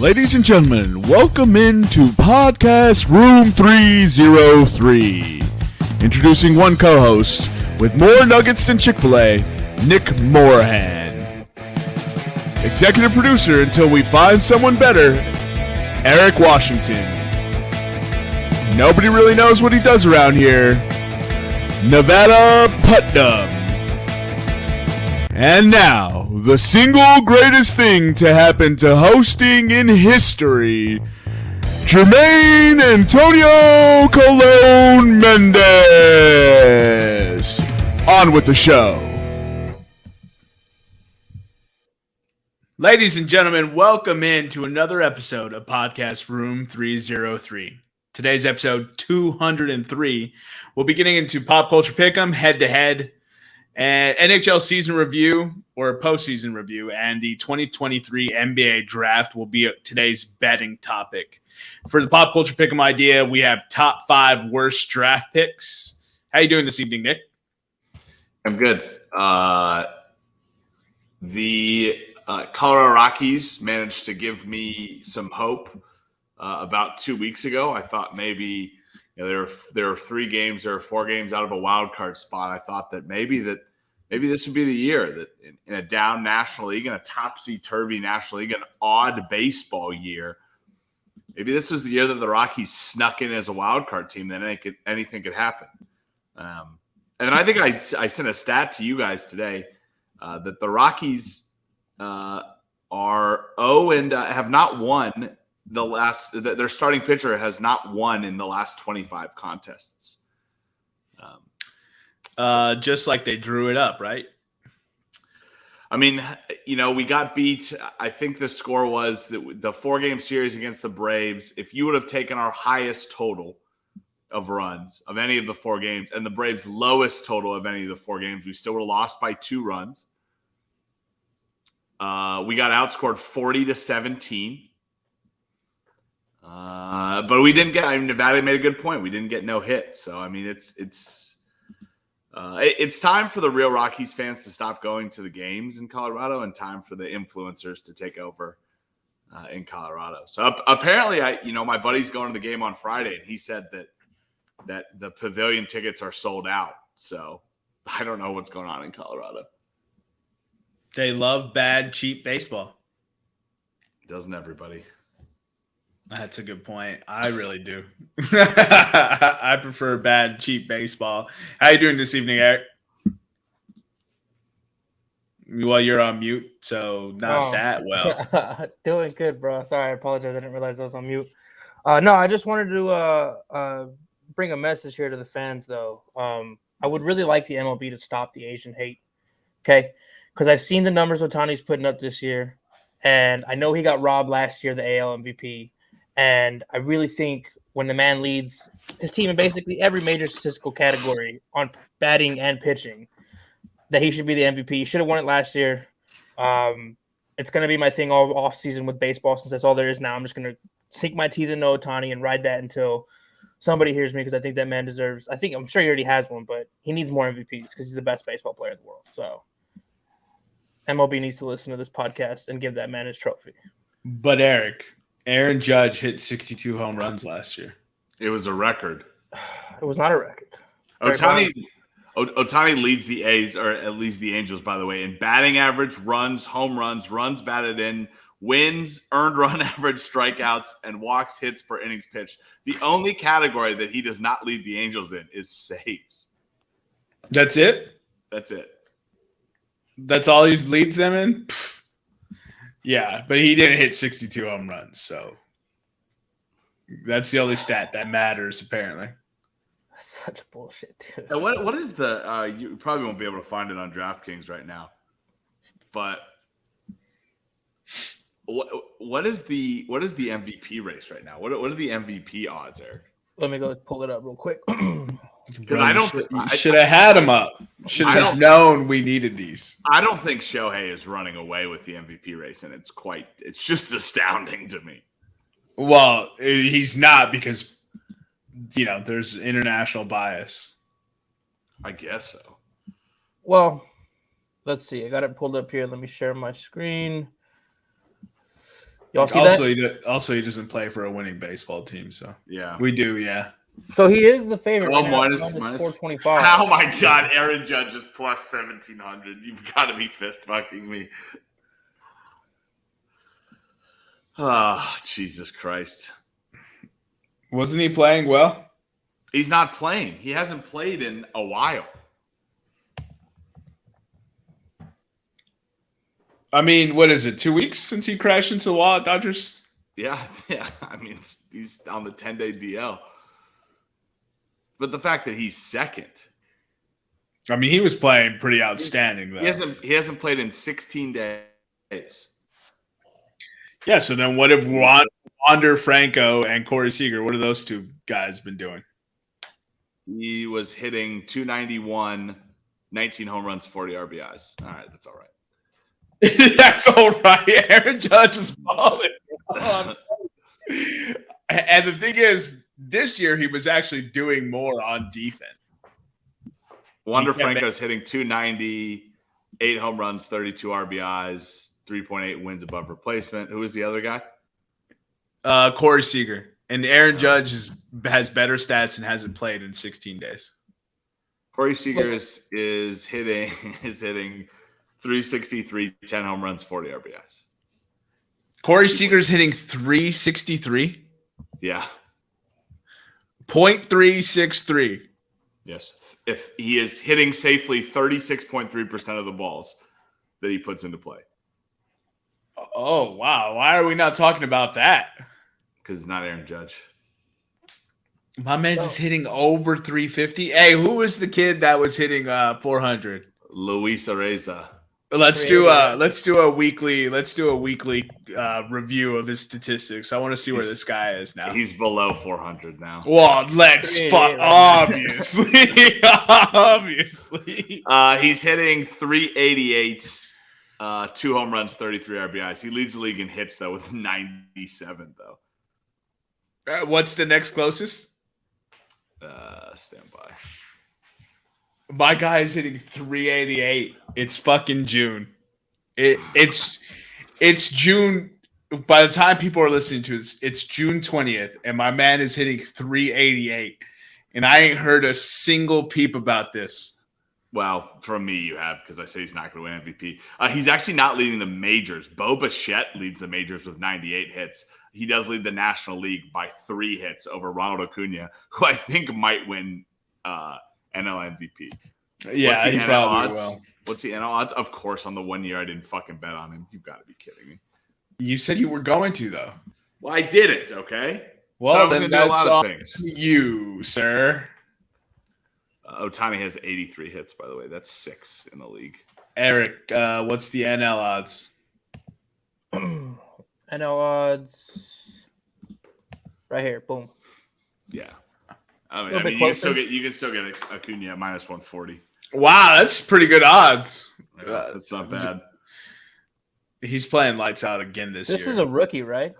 Ladies and gentlemen, welcome into Podcast Room 303. Introducing one co-host with more nuggets than Chick-fil-A, Nick Morahan. Executive producer until we find someone better, Eric Washington. Nobody really knows what he does around here, Nevada Putnam. And now, the single greatest thing to happen to hosting in history, Jermaine Antonio Colon Mendez. On with the show. Ladies and gentlemen, welcome in to another episode of Podcast Room 303. Today's episode 203. We'll be getting into pop culture pick'em, head-to-head, and NHL season review or postseason review, and the 2023 NBA draft will be today's betting topic. For the pop culture pick'em idea, we have top 5 worst draft picks. How you doing this evening, Nick? I'm good. The Colorado Rockies managed to give me some hope about 2 weeks ago. I thought maybe there are 3 games or 4 games out of a wild card spot. I thought that maybe this would be the year that in a down National League, in a topsy-turvy National League, an odd baseball year, maybe this was the year that the Rockies snuck in as a wild card team. Then anything could happen. And I think I sent a stat to you guys today that the Rockies are 0 and have not won their starting pitcher has not won in the last 25 contests. Just like they drew it up, right? I mean, we got beat. I think the score was the 4-game series against the Braves. If you would have taken our highest total of runs of any of the 4 games and the Braves' lowest total of any of the 4 games, we still would have lost by 2 runs. We got outscored 40-17. But we didn't get. Nevada made a good point. We didn't get no hit. So I mean, it's time for the real Rockies fans to stop going to the games in Colorado, and time for the influencers to take over in Colorado. So apparently, my buddy's going to the game on Friday, and he said that the pavilion tickets are sold out. So I don't know what's going on in Colorado. They love bad, cheap baseball. Doesn't everybody? That's a good point. I really do. I prefer bad, cheap baseball. How you doing this evening, Eric? Well, you're on mute, so not that well. Doing good, bro. Sorry, I apologize. I didn't realize I was on mute. No, I just wanted to bring a message here to the fans, though. I would really like the MLB to stop the Asian hate, okay? Because I've seen the numbers Ohtani's putting up this year, and I know he got robbed last year, the AL MVP. And I really think when the man leads his team in basically every major statistical category on batting and pitching, that he should be the MVP. He should have won it last year. It's going to be my thing all off season with baseball, since that's all there is now. I'm just going to sink my teeth into Ohtani and ride that until somebody hears me, because I think that man deserves. I'm sure he already has one, but he needs more MVPs because he's the best baseball player in the world. So MLB needs to listen to this podcast and give that man his trophy. But Eric, Aaron Judge hit 62 home runs last year. It was a record. It was not a record. Ohtani leads the A's, or at least the Angels, by the way, in batting average, runs, home runs, runs batted in, wins, earned run average, strikeouts, and walks, hits per innings pitched. The only category that he does not lead the Angels in is saves. That's it? That's it. That's all he leads them in? Yeah, but he didn't hit 62 home runs, so that's the only stat that matters, apparently. That's such bullshit, dude. What is the you probably won't be able to find it on DraftKings right now, but what is the MVP race right now? What are the MVP odds, Eric? Let me go pull it up real quick. Because I should have had him up. Should have just known we needed these. I don't think Shohei is running away with the MVP race, and it's just astounding to me. Well, he's not, because there's international bias. I guess so. Well, let's see. I got it pulled up here. Let me share my screen. Y'all see that? Also, he doesn't play for a winning baseball team, so Yeah, we do. Yeah. So he is the favorite. Oh, Right now, minus minus 425. Oh my God, Aaron Judge is plus 1,700. You've got to be fist fucking me. Oh, Jesus Christ. Wasn't he playing well? He's not playing. He hasn't played in a while. I mean, what is it? 2 weeks since he crashed into the wall at Dodgers? Yeah. I mean, he's on the 10-day DL. But the fact that he's second. I mean, he was playing pretty outstanding, though. He hasn't played in 16 days. Yeah, so then what if Wander Franco and Corey Seager, what have those two guys been doing? He was hitting 291, 19 home runs, 40 RBIs. All right, that's all right. That's all right. Aaron Judge is balling. And the thing is, this year he was actually doing more on defense. Wander Franco's hitting 290, 8 home runs, 32 RBIs, 3.8 wins above replacement. Who is the other guy? Corey Seager. And Aaron Judge has better stats and hasn't played in 16 days. Corey Seager is hitting 363, 10 home runs, 40 RBIs. Corey Seager's hitting 363? Yeah. .363. Yes. If he is hitting safely 36.3% of the balls that he puts into play. Oh, wow. Why are we not talking about that? Because it's not Aaron Judge. My man's is hitting over 350. Hey, who was the kid that was hitting 400? Luis Areza. Let's do a weekly review of his statistics. I want to see where this guy is now. He's below 400 now. Well, obviously. Obviously. He's hitting 388, 2 home runs, 33 RBIs. He leads the league in hits though with 97 though. What's the next closest? Stand by. My guy is hitting 388. It's fucking June. It's June. By the time people are listening to this, it's June 20th, and my man is hitting 388. And I ain't heard a single peep about this. Well, from me, you have, because I say he's not going to win MVP. He's actually not leading the majors. Bo Bichette leads the majors with 98 hits. He does lead the National League by 3 hits over Ronald Acuna, who I think might win NL MVP. Yeah, he probably will. What's the NL odds? Of course, on the 1 year I didn't fucking bet on him. You've got to be kidding me. You said you were going to, though. Well, I didn't, okay? Well, so then that's all you, sir. Ohtani has 83 hits, by the way. That's 6 in the league. Eric, what's the NL odds? NL odds right here. Boom. Yeah. I mean you can still get Acuna at minus 140. Wow, that's pretty good odds. That's not bad. He's playing lights out again this year. This is a rookie, right?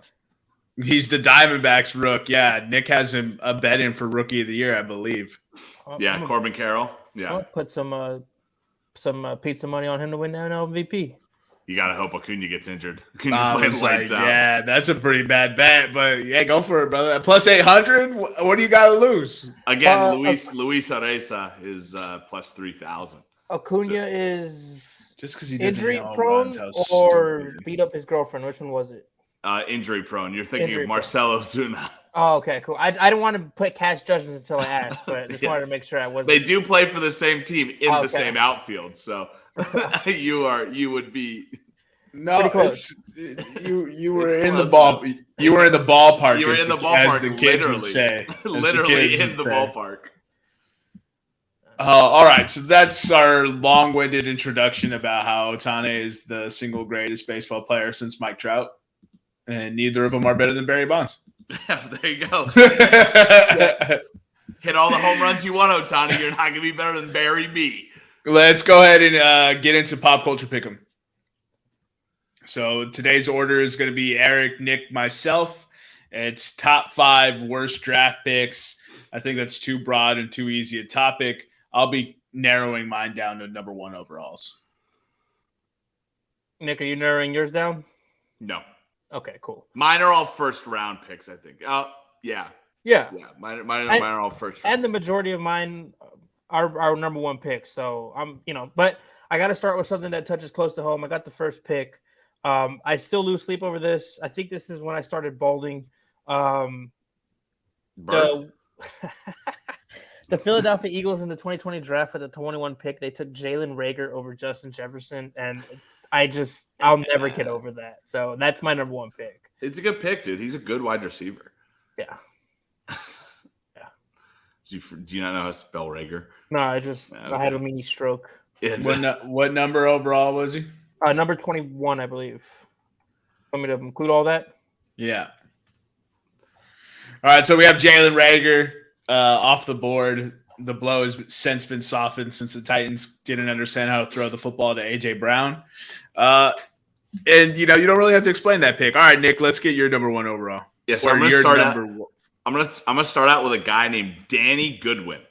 He's the Diamondbacks rook. Yeah, Nick has him a bet in for Rookie of the Year, I believe. Yeah, Corbin Carroll. Yeah, I'll put some pizza money on him to win the NL MVP. You gotta hope Acuna gets injured. Acuna's playing lights out. Yeah, that's a pretty bad bet, but yeah, go for it, brother. Plus 800. What do you got to lose? Again, Luis Areza is plus 3,000. Acuna is just because he doesn't injury prone or beat up his girlfriend. Which one was it? Injury prone. You're thinking of Marcell Ozuna. Oh, okay, cool. I didn't want to put cash judgments until I asked, but I just wanted to make sure I wasn't. They do play for the same team in the same outfield, so you would be. No, it's you were in the ball. You were in the ballpark. You were in the ballpark, as the kids would say. Literally in the ballpark. All right, so that's our long-winded introduction about how Ohtani is the single greatest baseball player since Mike Trout, and neither of them are better than Barry Bonds. There you go. Hit all the home runs you want, Ohtani. You're not going to be better than Barry B. Let's go ahead and get into pop culture pick'em. So today's order is going to be Eric, Nick, myself. It's top 5 worst draft picks. I think that's too broad and too easy a topic. I'll be narrowing mine down to number 1 overalls. Nick, are you narrowing yours down? No. Okay, cool. Mine are all first round picks, I think. Yeah. Mine are all first round. And the majority of mine are our number one pick. So but I got to start with something that touches close to home. I got the first pick. I still lose sleep over this. I think this is when I started balding. The Philadelphia Eagles in the 2020 draft for the 21 pick, they took Jalen Reagor over Justin Jefferson, and I'll never get over that. So that's my number one pick. It's a good pick, dude. He's a good wide receiver. Yeah. Do you not know how to spell Reagor? No, I had a mini stroke. What number overall was he? Number 21, I believe. Want me to include all that? Yeah. All right, so we have Jalen Reagor off the board. The blow has since been softened since the Titans didn't understand how to throw the football to A.J. Brown. And, you don't really have to explain that pick. All right, Nick, let's get your number one overall. Yes, I'm going to start out. I'm gonna start out with a guy named Danny Goodwin.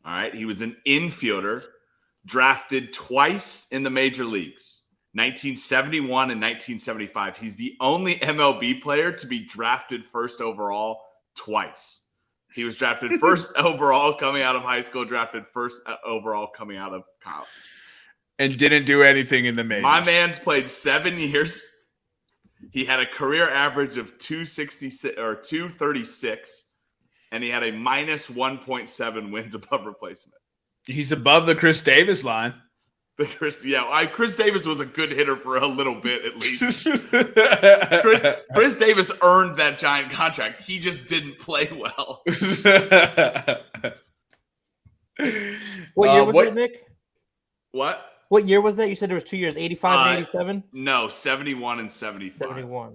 All right, he was an infielder, drafted twice in the major leagues, 1971 and 1975. He's the only MLB player to be drafted first overall twice. He was drafted first overall coming out of high school, drafted first overall coming out of college, and didn't do anything in the majors. My man's played 7 years. He had a career average of 266 or 236, and he had a minus 1.7 wins above replacement. He's above the Chris Davis line. Chris Davis was a good hitter for a little bit, at least. Chris Davis earned that giant contract. He just didn't play well. What year was it, Nick? What? What year was that? You said there was 2 years, 85 and 87? No, 71 and 75.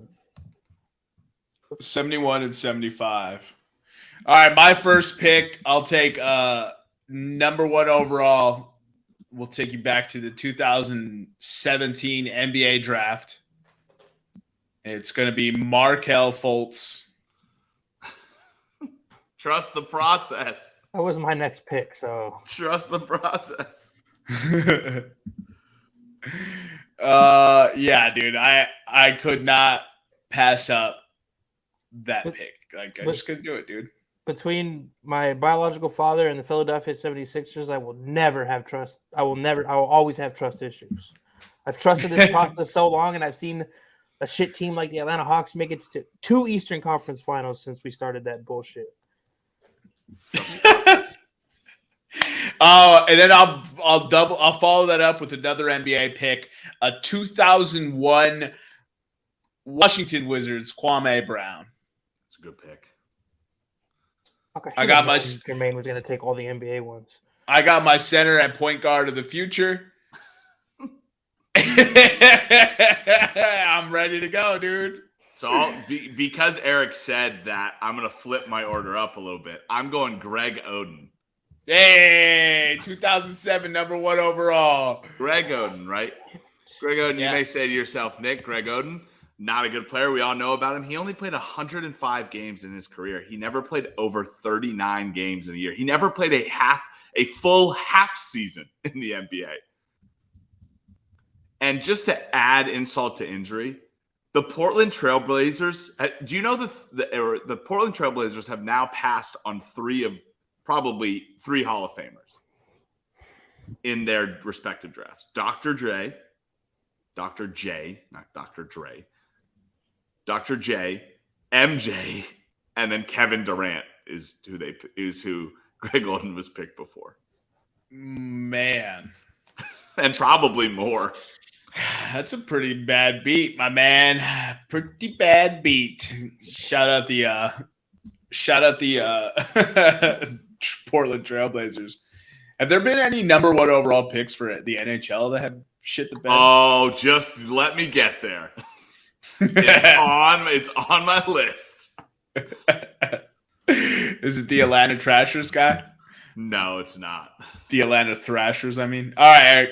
71 and 75. All right, my first pick, I'll take number one overall. We'll take you back to the 2017 NBA draft. It's going to be Markelle Fultz. Trust the process. That was my next pick, so. Trust the process. Yeah, dude, I could not pass up that pick. Like, I just couldn't do it, dude. Between my biological father and the Philadelphia 76ers, I will always have trust issues. I've trusted this process so long, and I've seen a shit team like the Atlanta Hawks make it to 2 Eastern Conference Finals since we started that bullshit. Oh, and then I'll follow that up with another NBA pick, a 2001 Washington Wizards Kwame Brown. That's a good pick. Okay, I got my Jermaine was going to take all the NBA ones. I got my center and point guard of the future. I'm ready to go, dude. So because Eric said that, I'm going to flip my order up a little bit. I'm going Greg Oden. Hey, 2007 number one overall. Greg Oden, right? Greg Oden, You may say to yourself, Nick, Greg Oden, not a good player. We all know about him. He only played 105 games in his career. He never played over 39 games in a year. He never played a full half season in the NBA. And just to add insult to injury, the Portland Trailblazers, do you know the Portland Trailblazers have now passed on probably three Hall of Famers in their respective drafts. Dr. J, not Dr. Dre, Dr. J, MJ, and then Kevin Durant is who Greg Oden was picked before. Man. And probably more. That's a pretty bad beat, my man. Pretty bad beat. Shout out the Portland Trailblazers. Have there been any number one overall picks for the NHL that have shit the bed? Oh, just let me get there. It's on my list. Is it the Atlanta Trashers guy? No, it's not. The Atlanta Thrashers, I mean. All right, Eric.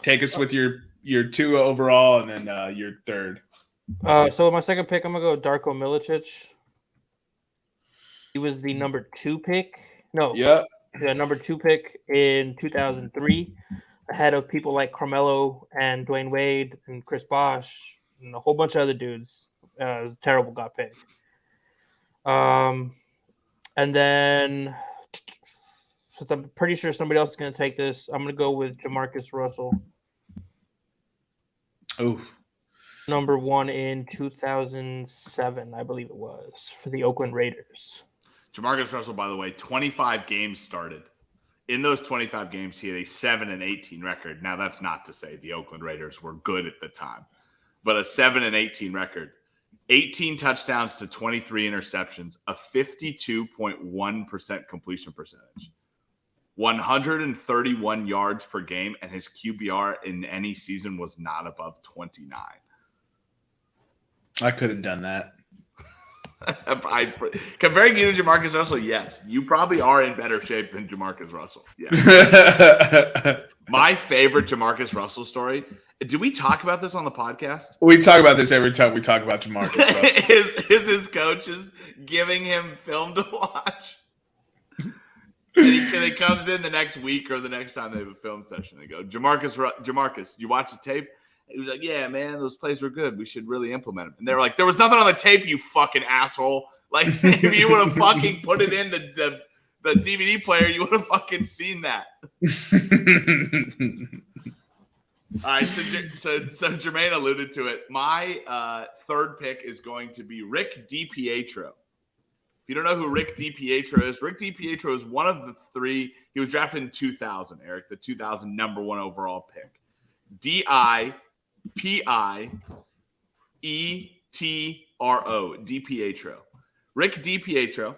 Take us with your 2 overall and then your third. So my second pick, I'm going to go Darko Milicic. He was the number 2 pick. No. Yeah. Number 2 pick in 2003, ahead of people like Carmelo and Dwayne Wade and Chris Bosh and a whole bunch of other dudes. It was a terrible gut pick. And then, since I'm pretty sure somebody else is going to take this, I'm going to go with Jamarcus Russell. Oh, Number 1 in 2007, I believe it was, for the Oakland Raiders. Jamarcus Russell, by the way, 25 games started. In those 25 games, he had a 7-18 record. Now, that's not to say the Oakland Raiders were good at the time, but a 7-18 record. 18 touchdowns to 23 interceptions, a 52.1% completion percentage, 131 yards per game, and his QBR in any season was not above 29. I could have done that. Comparing you to Jamarcus Russell, yes. You probably are in better shape than Jamarcus Russell. Yeah. My favorite Jamarcus Russell story. Did we talk about this on the podcast? We talk about this every time we talk about Jamarcus Russell. is his coaches giving him film to watch? And he comes in the next week or the next time they have a film session. They go, Jamarcus, you watch the tape? He was like, yeah, man, those plays were good. We should really implement them. And they were like, there was nothing on the tape, you fucking asshole. Like, if you would have fucking put it in the DVD player, you would have fucking seen that. All right, so Jermaine alluded to it. My third pick is going to be Rick DiPietro. If you don't know who Rick DiPietro is, Rick DiPietro is one of the three. He was drafted in 2000, Eric, the 2000 number 1 overall pick. DiPietro, DiPietro. Rick DiPietro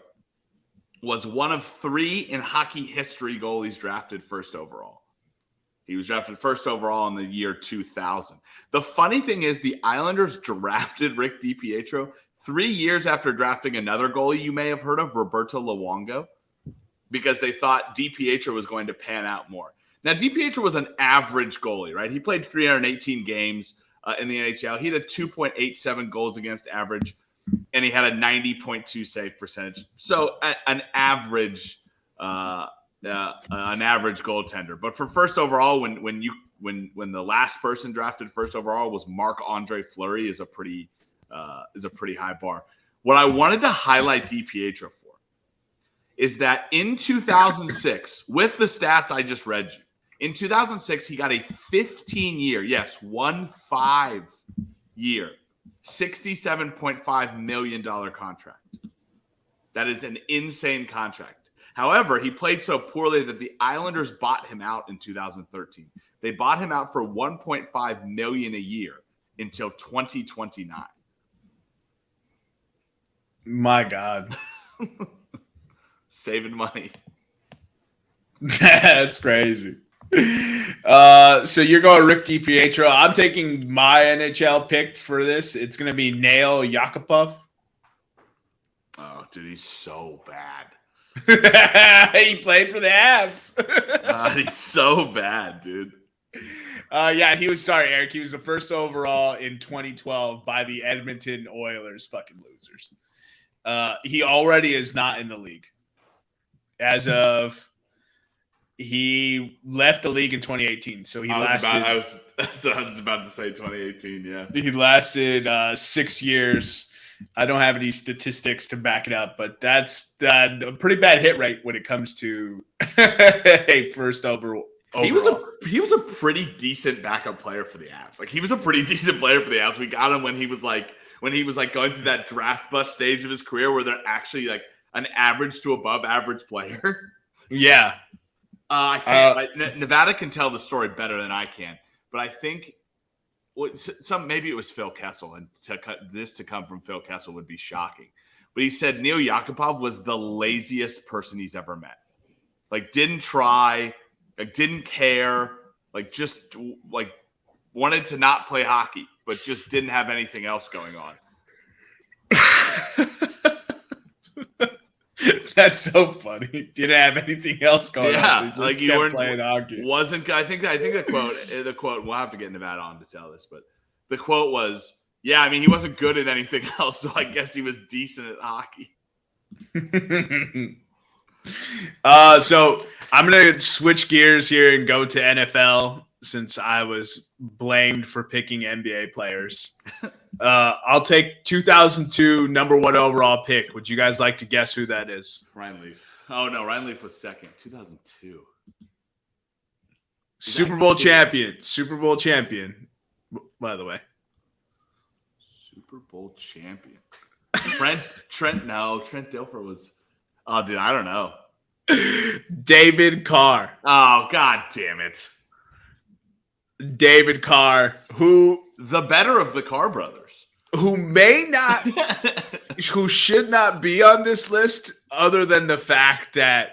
was one of 3 in hockey history goalies drafted first overall. He was drafted first overall in the year 2000. The funny thing is the Islanders drafted Rick DiPietro 3 years after drafting another goalie you may have heard of, Roberto Luongo, because they thought DiPietro was going to pan out more. Now, DiPietro was an average goalie, right? He played 318 games in the NHL. He had a 2.87 goals against average, and he had a 90.2 save percentage. So an average goaltender. But for first overall, when the last person drafted first overall was Marc-Andre Fleury, is a pretty high bar. What I wanted to highlight DiPietro for is that in 2006, with the stats I just read you, in 2006, he got a 15-year, yes, 15-year, $67.5 million contract. That is an insane contract. However, he played so poorly that the Islanders bought him out in 2013. They bought him out for $1.5 million a year until 2029. My God. Saving money. That's crazy. So you're going Rick DiPietro. I'm taking my NHL pick for this. It's going to be Nail Yakupov. Oh, dude, he's so bad. He played for the Avs. He's so bad, dude. Yeah, he was sorry, Eric. He was the first overall in 2012 by the Edmonton Oilers. Fucking losers. He already is not in the league. As of he left the league in 2018. So I was about to say 2018, yeah. He lasted 6 years. I don't have any statistics to back it up, but that's a pretty bad hit rate when it comes to a first overall. He was a pretty decent backup player for the Avs. Like, he was a pretty decent player for the Avs. We got him when he was like going through that draft bust stage of his career where they're actually like an average to above average player. Yeah. I can't. Nevada can tell the story better than I can, but I think maybe it was Phil Kessel, and to come from Phil Kessel would be shocking. But he said Nail Yakupov was the laziest person he's ever met. Like, didn't try, like, didn't care, like, just like wanted to not play hockey, but just didn't have anything else going on. That's so funny. Didn't have anything else going on. So like you weren't playing hockey. Wasn't. I think the quote. We'll have to get Nevada on to tell this, but the quote was, "Yeah, I mean, he wasn't good at anything else, so I guess he was decent at hockey." So I'm gonna switch gears here and go to NFL since I was blamed for picking NBA players. I'll take 2002 number 1 overall pick. Would you guys like to guess who that is? Ryan Leaf. Oh, no. Ryan Leaf was second. 2002. Super Bowl champion. Super Bowl champion, by the way. Super Bowl champion. Trent Dilfer was. Oh, dude, I don't know. David Carr. Oh, God damn it. David Carr, who the better of the Carr brothers, who should not be on this list, other than the fact that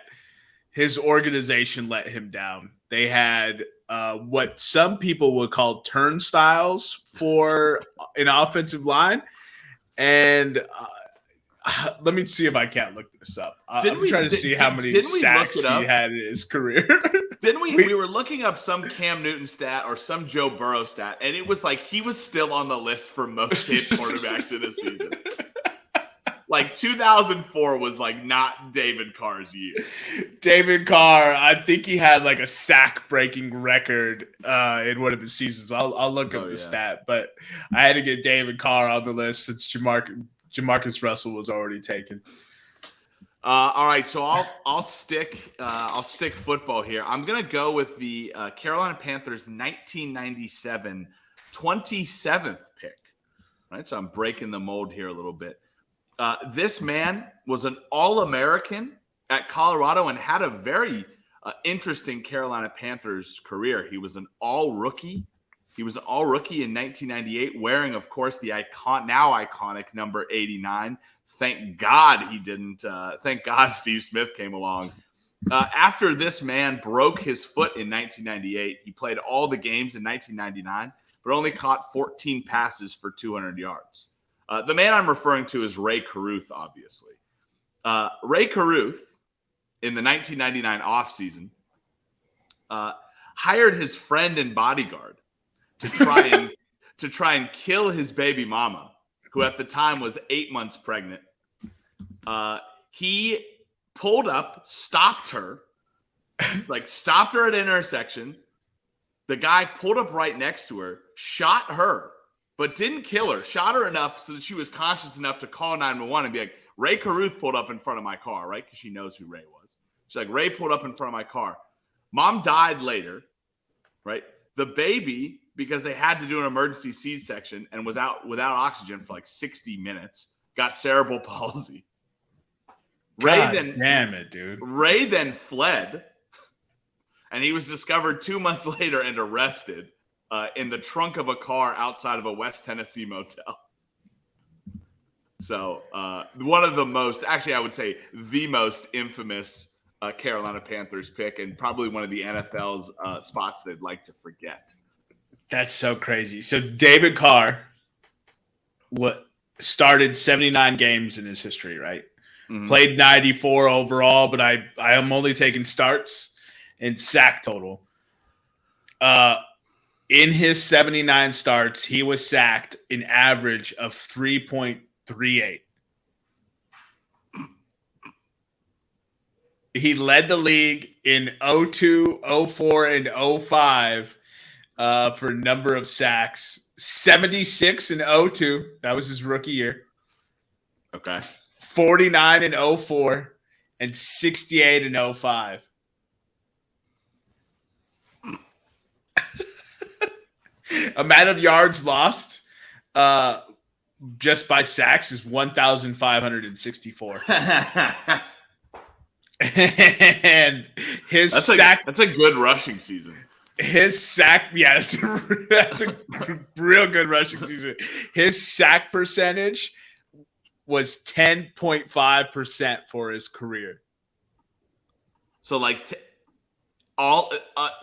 his organization let him down. They had what some people would call turnstiles for an offensive line, and let me see if I can't look this up. I'm trying to see how many sacks he had in his career. Didn't we? We were looking up some Cam Newton stat or some Joe Burrow stat, and it was like he was still on the list for most hit quarterbacks in a season. Like 2004 was like not David Carr's year. David Carr, I think he had like a sack-breaking record in one of his seasons. I'll look up the stat, but I had to get David Carr on the list since Jamarcus Russell was already taken. All right, so I'll stick football here. I'm gonna go with the Carolina Panthers 1997 27th pick. Right, so I'm breaking the mold here a little bit. This man was an All-American at Colorado and had a very interesting Carolina Panthers career. He was an All-Rookie. He was an All-Rookie in 1998, wearing, of course, the now iconic number 89. Thank God he didn't. Thank God Steve Smith came along. After this man broke his foot in 1998, he played all the games in 1999, but only caught 14 passes for 200 yards. The man I'm referring to is Ray Caruth, obviously. Ray Caruth, in the 1999 offseason, hired his friend and bodyguard to try and kill his baby mama, who at the time was 8 months pregnant. He pulled up, stopped her at an intersection. The guy pulled up right next to her, shot her, but didn't kill her. Shot her enough so that she was conscious enough to call 911 and be like, Ray Caruth pulled up in front of my car, right? Because she knows who Ray was. She's like, Ray pulled up in front of my car. Mom died later, right? The baby, because they had to do an emergency C-section and was out without oxygen for like 60 minutes, got cerebral palsy. Damn it, dude. Ray then fled, and he was discovered 2 months later and arrested in the trunk of a car outside of a West Tennessee motel. So one of the most, actually I would say the most infamous Carolina Panthers pick, and probably one of the NFL's spots they'd like to forget. That's so crazy. So David Carr started 79 games in his history, right? Mm-hmm. Played 94 overall, but I am only taking starts and sack total. In his 79 starts, he was sacked an average of 3.38. He led the league in 02, 04, and 05 for number of sacks. 76 in 02. That was his rookie year. Okay. 49 in 04 and 68 in 05. Amount of yards lost just by sacks is 1,564. And that's a good rushing season. His sack, yeah, that's a real good rushing season. His sack percentage was 10.5% for his career. So like all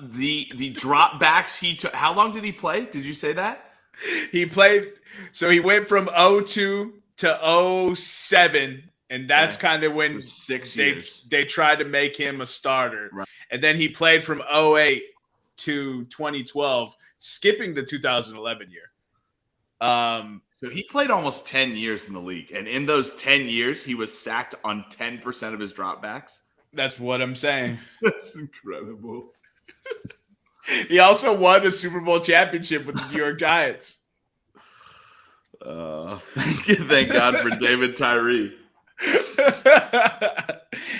the drop backs he took. How long did he play? Did you say that? He played, so he went from 02 to 07, and that's kind of when 6 years they tried to make him a starter. Right. And then he played from 08 to 2012, skipping the 2011 year. So he played almost 10 years in the league, and in those 10 years, he was sacked on 10% of his dropbacks. That's what I'm saying. That's incredible. He also won a Super Bowl championship with the New York Giants. Thank God for David Tyree.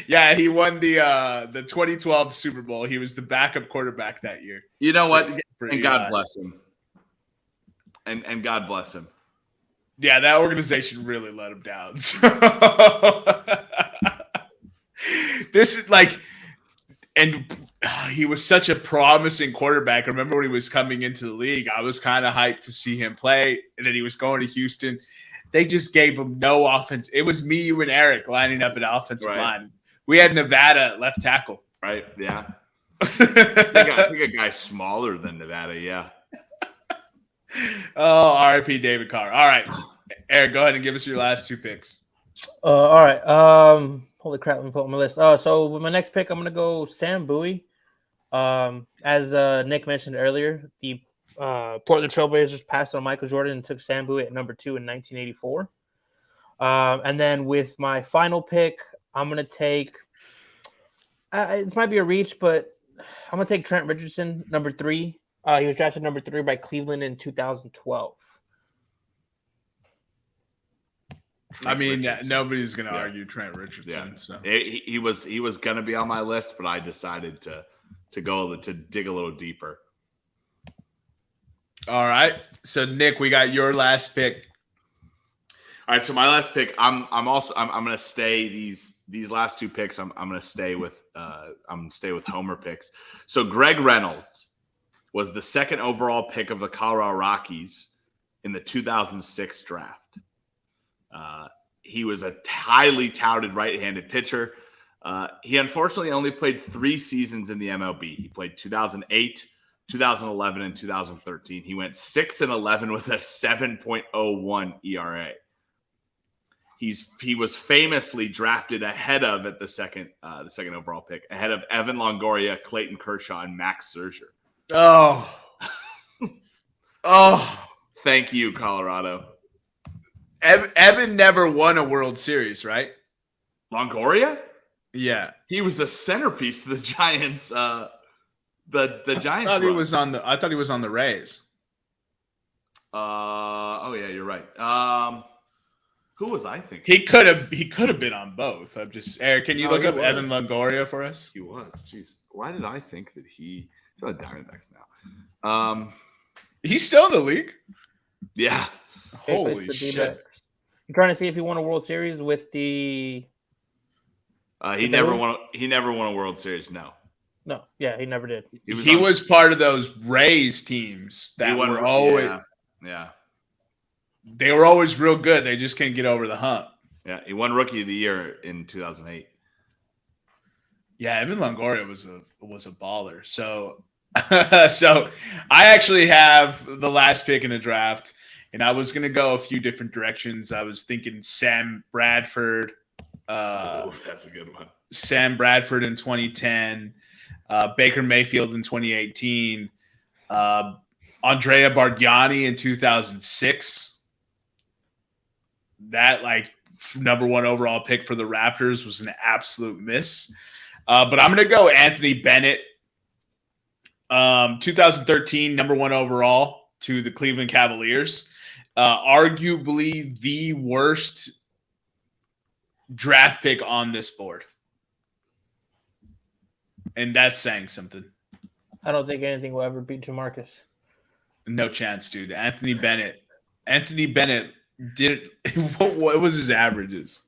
Yeah, he won the 2012 Super Bowl. He was the backup quarterback that year. You know what? For And Eli. God bless him. And God bless him. Yeah, that organization really let him down. So this is like, and he was such a promising quarterback. I remember when he was coming into the league, I was kind of hyped to see him play. And then he was going to Houston. They just gave him no offense. It was me, you, and Eric lining up at offensive line. We had Nevada at left tackle. Right, yeah. I think a guy smaller than Nevada, yeah. Oh, R.I.P. David Carr. All right. Eric, go ahead and give us your last two picks. All right. Holy crap, let me pull up my list. So with my next pick, I'm gonna go Sam Bowie. As Nick mentioned earlier, the Portland Trailblazers passed on Michael Jordan and took Sam Bowie at number 2 in 1984. And then with my final pick, I'm gonna take. This might be a reach, but I'm gonna take Trent Richardson, number 3. He was drafted number 3 by Cleveland in 2012. I mean, nobody's going to argue Trent Richardson. Yeah. So He was going to be on my list, but I decided to dig a little deeper. All right. So Nick, we got your last pick. All right. So my last pick, I'm going to stay these last two picks. I'm going to stay with Homer picks. So Greg Reynolds was the second overall pick of the Colorado Rockies in the 2006 draft. He was a highly touted right-handed pitcher. He unfortunately only played 3 seasons in the MLB. He played 2008, 2011, and 2013. He went 6-11 with a 7.01 ERA. He was famously drafted ahead of the second overall pick, ahead of Evan Longoria, Clayton Kershaw, and Max Scherzer. Oh, thank you, Colorado. Evan never won a World Series, right? Longoria? Yeah, he was a centerpiece to the Giants. The Giants. I thought he was on the Rays. Oh yeah, you're right. Who was I thinking? He could have been on both. I'm just Eric. Can you look up Evan Longoria for us? He was. Jeez, why did I think that he's on the Diamondbacks now? He's still in the league. Yeah. Holy shit! I'm trying to see if he won a World Series with the. He never won a World Series. No. No. Yeah, he never did. He was part of those Rays teams that were always. Yeah. They were always real good. They just can't get over the hump. Yeah, he won Rookie of the Year in 2008. Yeah, Evan Longoria was a baller. So, so I actually have the last pick in the draft, and I was gonna go a few different directions. I was thinking Sam Bradford. That's a good one. Sam Bradford in 2010, Baker Mayfield in 2018, Andrea Bargnani in 2006. That number 1 overall pick for the Raptors was an absolute miss. But I'm going to go Anthony Bennett. 2013, number 1 overall to the Cleveland Cavaliers. Arguably the worst draft pick on this board. And that's saying something. I don't think anything will ever beat Jamarcus. No chance, dude. Anthony Bennett did what was his averages?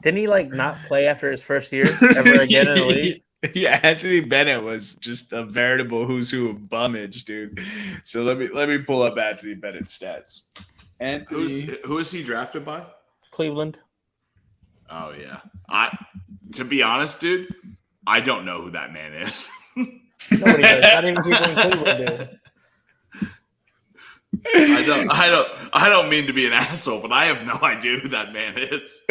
Didn't he not play after his first year ever again in the league? Yeah, Anthony Bennett was just a veritable who's who of bummage, dude. So let me pull up Anthony Bennett's stats. Who is he drafted by? Cleveland. Oh yeah. To be honest, dude, I don't know who that man is. Nobody does. Not even people in Cleveland do. I don't mean to be an asshole, but I have no idea who that man is.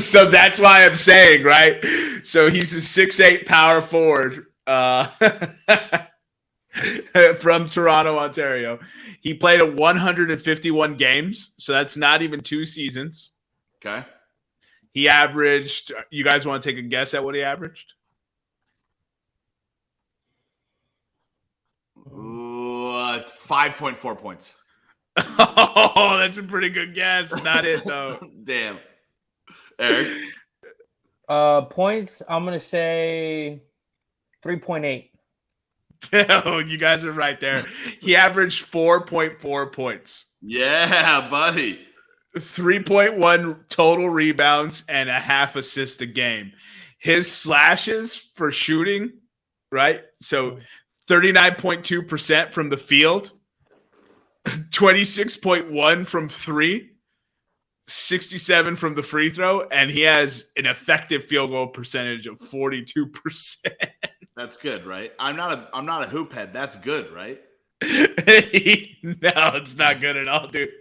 So that's why I'm saying, right? So he's a 6'8" power forward from Toronto, Ontario. He played 151 games, so that's not even 2 seasons. Okay. He averaged, you guys want to take a guess at what he averaged? 5.4 points. Oh, that's a pretty good guess. Not it though. Damn. Eric? Points, I'm going to say 3.8. Oh, you guys are right there. He averaged 4.4 points. Yeah, buddy. 3.1 total rebounds and a half assist a game. His slashes for shooting, right? So 39.2% from the field, 26.1 from three, 67 from the free throw, and he has an effective field goal percentage of 42%. That's good, right? I'm not a hoop head. That's good, right? No, it's not good at all, dude.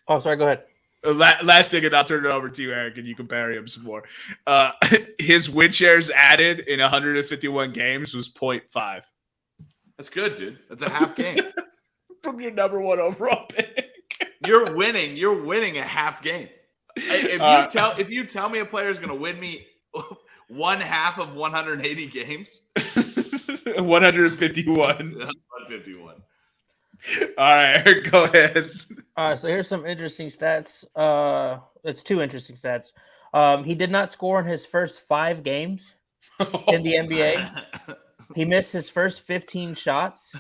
Oh, sorry. Go ahead. Last thing, and I'll turn it over to you, Eric, and you can bury him some more. His win shares added in 151 games was 0.5. That's good, dude. That's a half game. From your number one overall pick. You're winning. You're winning a half game. If you tell me a player is going to win me one half of 180 games, 151. 151. All right, Eric, go ahead. All right, so here's some interesting stats. It's two interesting stats. He did not score in his first 5 games in the NBA. He missed his first 15 shots,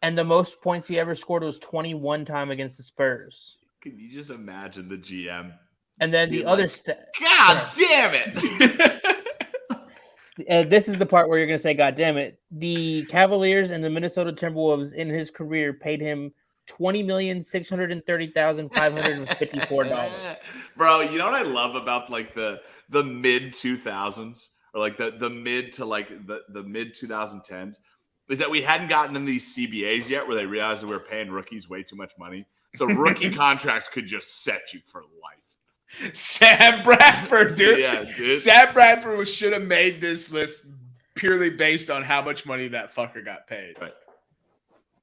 and the most points he ever scored was 21 time against the Spurs. Can you just imagine the GM? And then the other stat. God damn it! This is the part where you're going to say, God damn it. The Cavaliers and the Minnesota Timberwolves in his career paid him $20,630,554. Bro, you know what I love about like the mid 2000s or like the mid to like the mid 2010s is that we hadn't gotten in these CBAs yet where they realized that we were paying rookies way too much money. So rookie contracts could just set you for life. Sam Bradford, dude. Yeah, dude. Sam Bradford should have made this list purely based on how much money that fucker got paid. Right.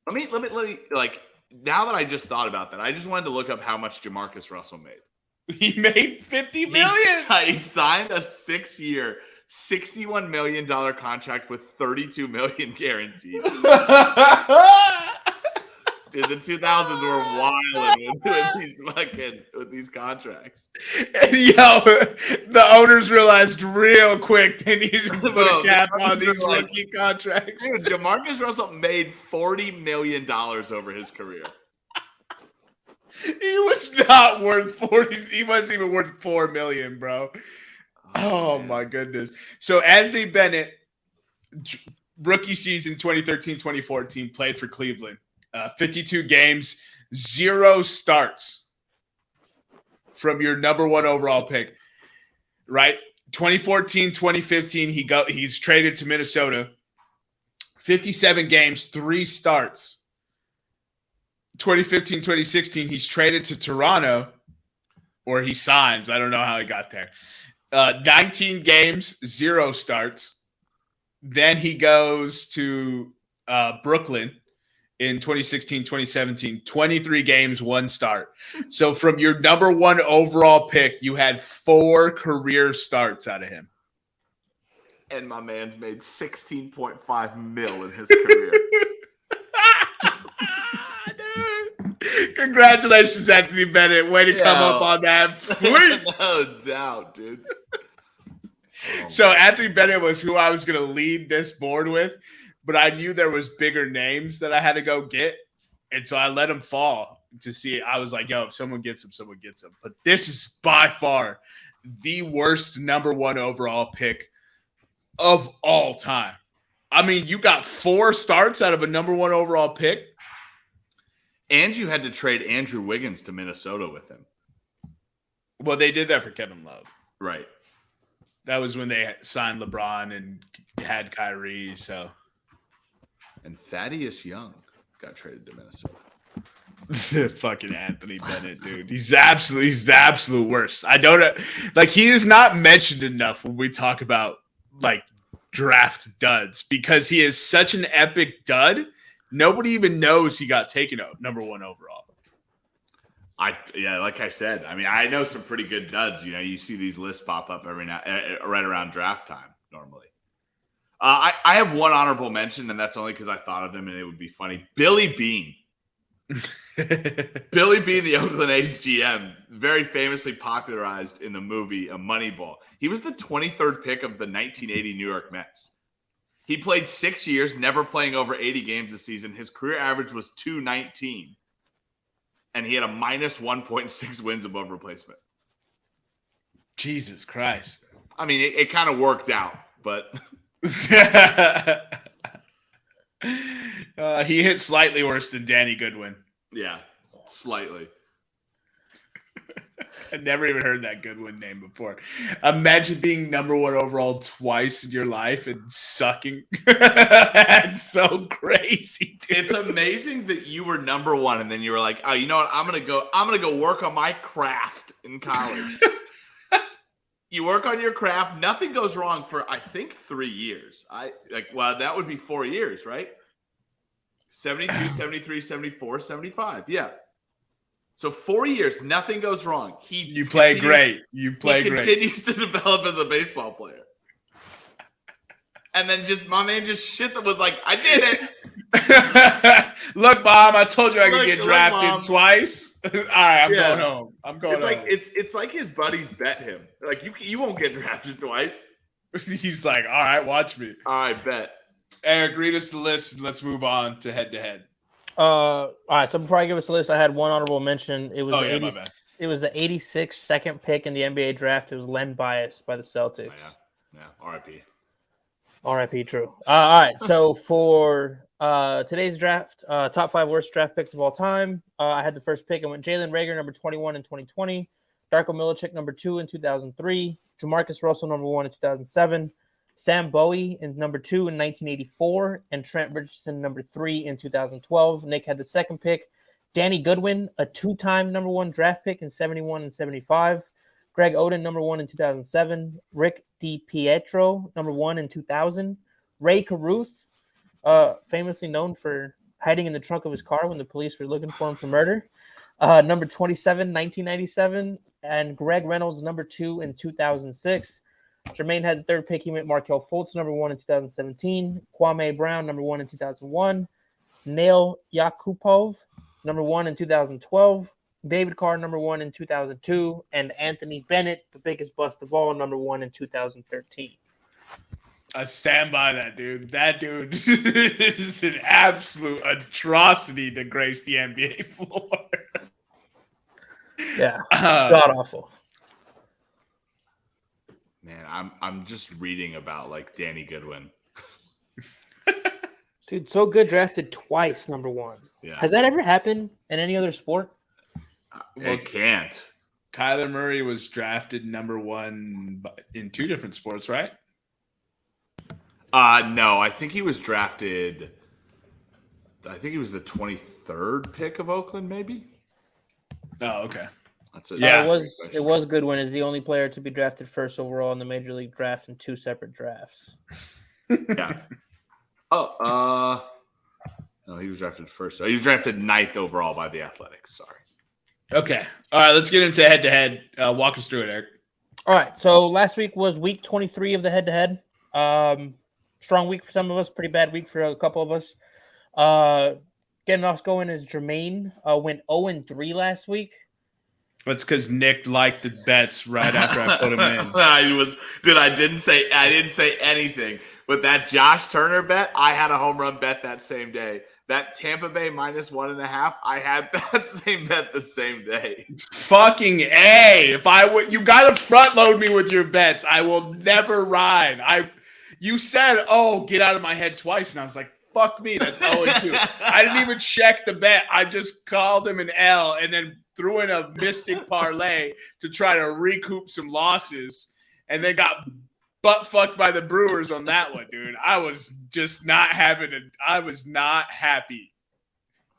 Let me like now that I just thought about that, I just wanted to look up how much Jamarcus Russell made. He made $50 million. He signed a 6-year, $61 million contract with $32 million guaranteed. Dude, the 2000s were wild with these contracts. Yo, the owners realized real quick they needed to put a cap on these rookie contracts. Dude, Jamarcus Russell made $40 million over his career. He was not worth 40. He wasn't even worth $4 million, bro. Oh my goodness. So Anthony Bennett, rookie season 2013-2014, played for Cleveland. 52 games, 0 starts from your number one overall pick, right? 2014-2015, he's traded to Minnesota. 57 games, 3 starts. 2015-2016, he's traded to Toronto, or he signs. I don't know how he got there. 19 games, 0 starts. Then he goes to Brooklyn in 2016-2017, 23 games, 1 start. So from your number one overall pick, you had 4 career starts out of him. And my man's made $16.5 million in his career. Congratulations, Anthony Bennett. Way to come up on that. Please. No doubt, dude. So Anthony Bennett was who I was going to lead this board with. But I knew there was bigger names that I had to go get. And so I let him fall to see. I was like, yo, if someone gets him, someone gets him. But this is by far the worst number one overall pick of all time. I mean, you got 4 starts out of a number one overall pick. And you had to trade Andrew Wiggins to Minnesota with him. Well, they did that for Kevin Love. Right. That was when they signed LeBron and had Kyrie, so... And Thaddeus Young got traded to Minnesota. Fucking Anthony Bennett, dude. He's the absolute worst. I don't like he is not mentioned enough when we talk about like draft duds because he is such an epic dud. Nobody even knows he got taken out number one overall. Like I said, I mean, I know some pretty good duds. You know, you see these lists pop up every now right around draft time normally. I have one honorable mention, and that's only because I thought of him and it would be funny. Billy Bean. Billy B, the Oakland A's GM, very famously popularized in the movie Moneyball. He was the 23rd pick of the 1980 New York Mets. He played 6 years, never playing over 80 games a season. His career average was .219, and he had a minus 1.6 wins above replacement. Jesus Christ. I mean, it kind of worked out, but he hit slightly worse than Danny Goodwin. yeah, slightly. I've never even heard that Goodwin name before. Imagine being number 1 overall twice in your life and sucking. That's so crazy, dude. It's amazing that you were number 1 and then you were like, oh, you know what? I'm gonna go work on my craft in college. You work on your craft, nothing goes wrong for I think 3 years. That would be 4 years, right? 72, 73, 74, 75. Yeah. So 4 years, nothing goes wrong. You play great. You play great. He continues to develop as a baseball player. And then my man shit that was like, I did it. Look, Mom, I told you I could get drafted twice. All right, I'm going home. It's like his buddies bet him. Like, you won't get drafted twice. He's like, all right, watch me. All right, bet. Eric, read us the list and let's move on to head-to-head. All right, so before I give us the list, I had one honorable mention. It was my the 86th second pick in the NBA draft. It was Len Bias by the Celtics. Yeah, R.I.P. R.I.P. True. All right, so for today's draft, top 5 worst draft picks of all time. I had the first pick. I went Jalen Reagor, number 21 in 2020. Darko Milicic, number 2 in 2003. Jamarcus Russell, number 1 in 2007. Sam Bowie in number 2 in 1984, and Trent Richardson number 3 in 2012. Nick had the second pick. Danny Goodwin, a 2-time number 1 draft pick in 71 and 75. Greg Oden, number 1 in 2007. Rick DiPietro, number 1 in 2000. Ray Caruth, famously known for hiding in the trunk of his car when the police were looking for him for murder. Number 27, 1997. And Greg Reynolds, number 2 in 2006. Jermaine had the third pick. He went Markelle Fultz, number 1 in 2017. Kwame Brown, number 1 in 2001. Nail Yakupov, number 1 in 2012. David Carr, number 1 in 2002. And Anthony Bennett, the biggest bust of all, number 1 in 2013. I stand by that, dude. That dude is an absolute atrocity to grace the NBA floor. Yeah, god awful. Man, I'm just reading about like Danny Goodwin. Dude, so good, drafted twice, number 1. Yeah. Has that ever happened in any other sport? It can't. Kyler Murray was drafted number 1 in 2 different sports, right? No, I think he was drafted. I think he was the 23rd pick of Oakland, maybe. Oh, okay. That's it. Yeah, it was Goodwin is the only player to be drafted first overall in the Major League draft in 2 separate drafts. Yeah. No, he was drafted first. He was drafted 9th overall by the Athletics. Sorry. Okay. All right, let's get into head-to-head. Walk us through it, Eric. All right, so last week was week 23 of the head-to-head. Strong week for some of us, pretty bad week for a couple of us. Getting us going is Jermaine. Went 0-3 last week. That's because Nick liked the bets right after I put him in. I didn't say anything. With that Josh Turner bet, I had a home run bet that same day. That Tampa Bay minus 1.5, I had that same bet the same day. Fucking A. You got to front load me with your bets. I will never ride. You said, get out of my head twice. And I was like, fuck me. That's 0-2. I didn't even check the bet. I just called him an L and then threw in a mystic parlay to try to recoup some losses, and then got butt fucked by the Brewers on that one, dude. I was just not I was not happy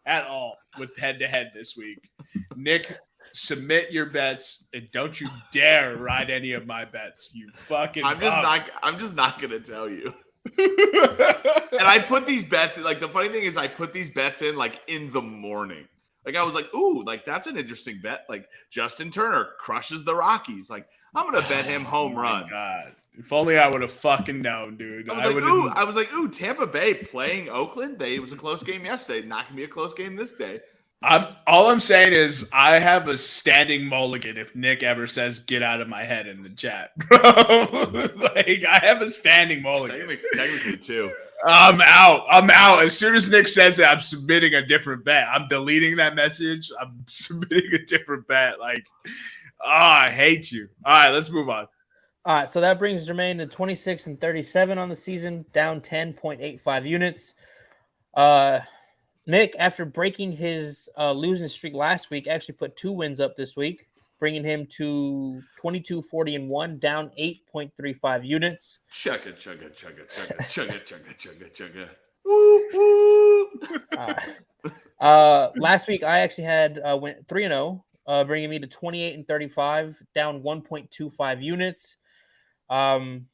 at all with head-to-head this week. Nick, submit your bets, and don't you dare ride any of my bets. You fucking I'm just not gonna tell you. And I put these bets in, like, the funny thing is I put these bets in like in the morning. Like, I was like, ooh, like, that's an interesting bet. Like, Justin Turner crushes the Rockies. Like, I'm going to bet him home run. God. If only I would have fucking known, dude. I was like, ooh, Tampa Bay playing Oakland. It was a close game yesterday. Not going to be a close game this day. All I'm saying is I have a standing mulligan if Nick ever says "get out of my head" in the chat, bro. Like I have a standing mulligan. Technically, too. I'm out. I'm out. As soon as Nick says it, I'm submitting a different bet. I'm deleting that message. I'm submitting a different bet. Like, I hate you. All right, let's move on. All right, so that brings Jermaine to 26 and 37 on the season, down 10.85 units. Nick, after breaking his losing streak last week, actually put 2 wins up this week, bringing him to 22, 40, and 1, down 8.35 units. Chugga, chugga, chugga, chugga, chugga, chugga, chugga, chugga. Woo, woo. Last week, I actually had went 3-0, bringing me to 28 and 35, down 1.25 units. Glad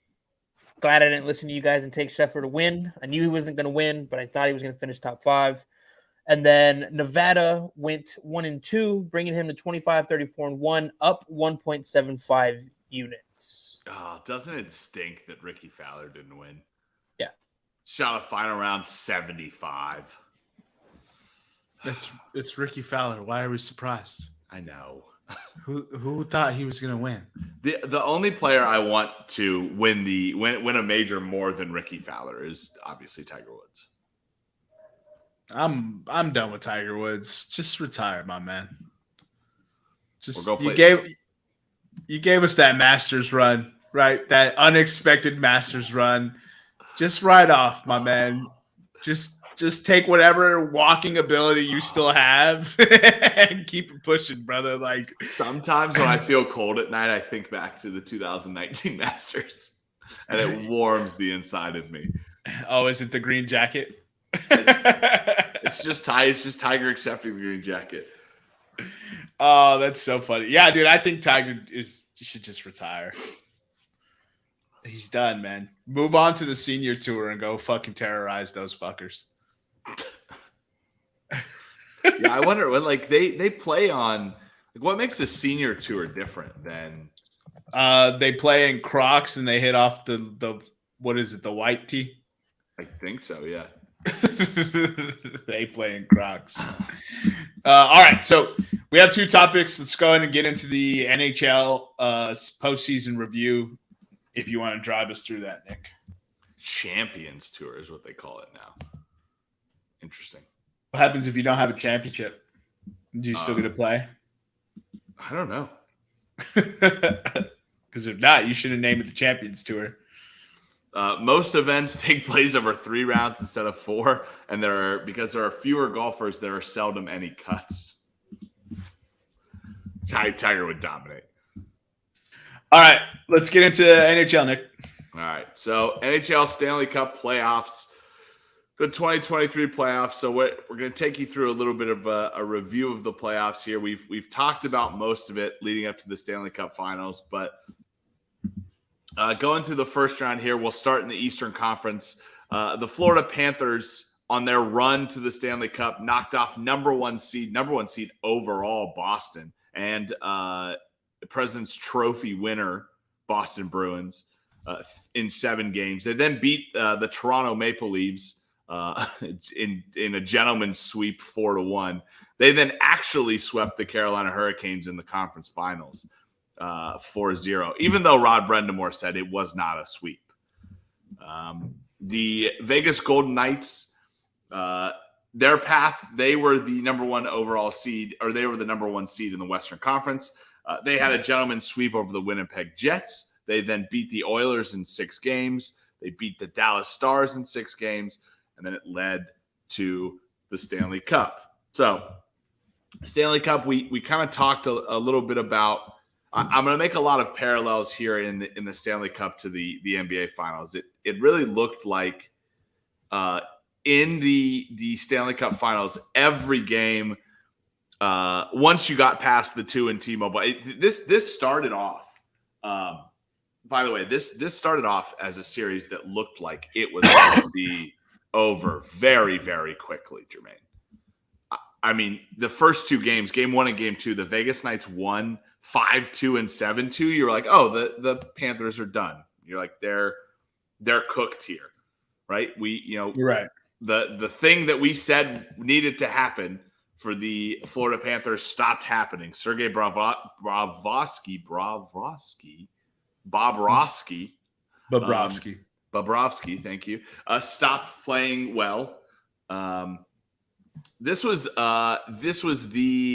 I didn't listen to you guys and take Sheffer to win. I knew he wasn't going to win, but I thought he was going to finish top 5. And then Nevada went 1-2, bringing him to 25, 34, and 1, up 1.75 units. Oh, doesn't it stink that Ricky Fowler didn't win? Yeah. Shot a final round 75. It's Ricky Fowler. Why are we surprised? I know. Who thought he was going to win? The only player I want to win a major more than Ricky Fowler is obviously Tiger Woods. I'm done with Tiger Woods. Just retire, my man. Just you gave us that Masters run, right? That unexpected Masters run. Just ride off, my man. Just take whatever walking ability you still have and keep it pushing, brother. Like sometimes when I feel cold at night, I think back to the 2019 Masters, and it warms the inside of me. Oh, is it the green jacket? It's just Tiger accepting the green jacket. Oh, that's so funny. Yeah, dude, I think Tiger should just retire. He's done, man. Move on to the senior tour and go fucking terrorize those fuckers. Yeah, I wonder when they play on what makes the senior tour different than they play in Crocs and they hit off the what is it, the white tee? I think so, yeah. They play in Crocs. All right, so we have 2 topics. Let's go ahead and get into the NHL postseason review. If you want to drive us through that, Nick. Champions Tour is what they call it now. Interesting. What happens if you don't have a championship? Do you still get to play? I don't know. Because if not, you should have named it the Champions Tour. Most events take place over 3 rounds instead of 4, and because there are fewer golfers, there are seldom any cuts. Tiger would dominate. All right, let's get into NHL, Nick. All right, so NHL Stanley Cup playoffs, the 2023 playoffs. So we're going to take you through a little bit of a review of the playoffs here. We've talked about most of it leading up to the Stanley Cup Finals, but going through the first round here, we'll start in the Eastern Conference. The Florida Panthers, on their run to the Stanley Cup, knocked off number one seed overall Boston, and the President's Trophy winner Boston Bruins in 7 games. They then beat the Toronto Maple Leafs in a gentleman's sweep 4-1. They then actually swept the Carolina Hurricanes in the conference finals 4-0, even though Rod Brendamore said it was not a sweep. The Vegas Golden Knights, their path, they were the number 1 overall seed, or they were the number 1 seed in the Western Conference. They had a gentleman's sweep over the Winnipeg Jets. They then beat the Oilers in 6 games. They beat the Dallas Stars in 6 games, and then it led to the Stanley Cup. So, Stanley Cup, we kind of talked a little bit about. I'm going to make a lot of parallels here in the Stanley Cup to the NBA Finals. It really looked like in the Stanley Cup Finals, every game, once you got past the 2 in T-Mobile, this started off. By the way, this started off as a series that looked like it was going to be over very, very quickly, Jermaine. I mean, the first 2 games, game 1 and game 2, the Vegas Knights won 5-2 and 7-2. You're like, oh, the Panthers are done. You're like, they're cooked here, right? You're right. The thing that we said needed to happen for the Florida Panthers stopped happening. Sergei Bobrovsky, thank you, stopped playing well. This was actually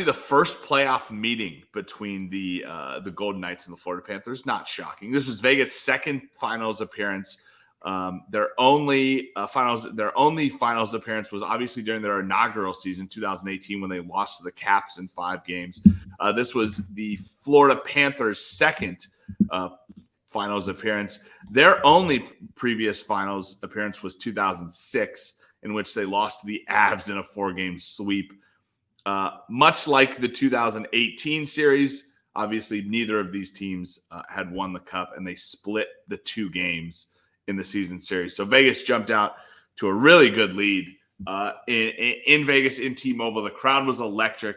the first playoff meeting between the Golden Knights and the Florida Panthers. Not shocking. This was Vegas' second finals appearance. Their only finals appearance was obviously during their inaugural season, 2018, when they lost to the Caps in 5 games. This was the Florida Panthers' second finals appearance. Their only previous finals appearance was 2006, in which they lost to the Avs in a 4-game sweep. Much like the 2018 series, obviously neither of these teams had won the cup, and they split the 2 games in the season series. So Vegas jumped out to a really good lead in Vegas, in T-Mobile. The crowd was electric.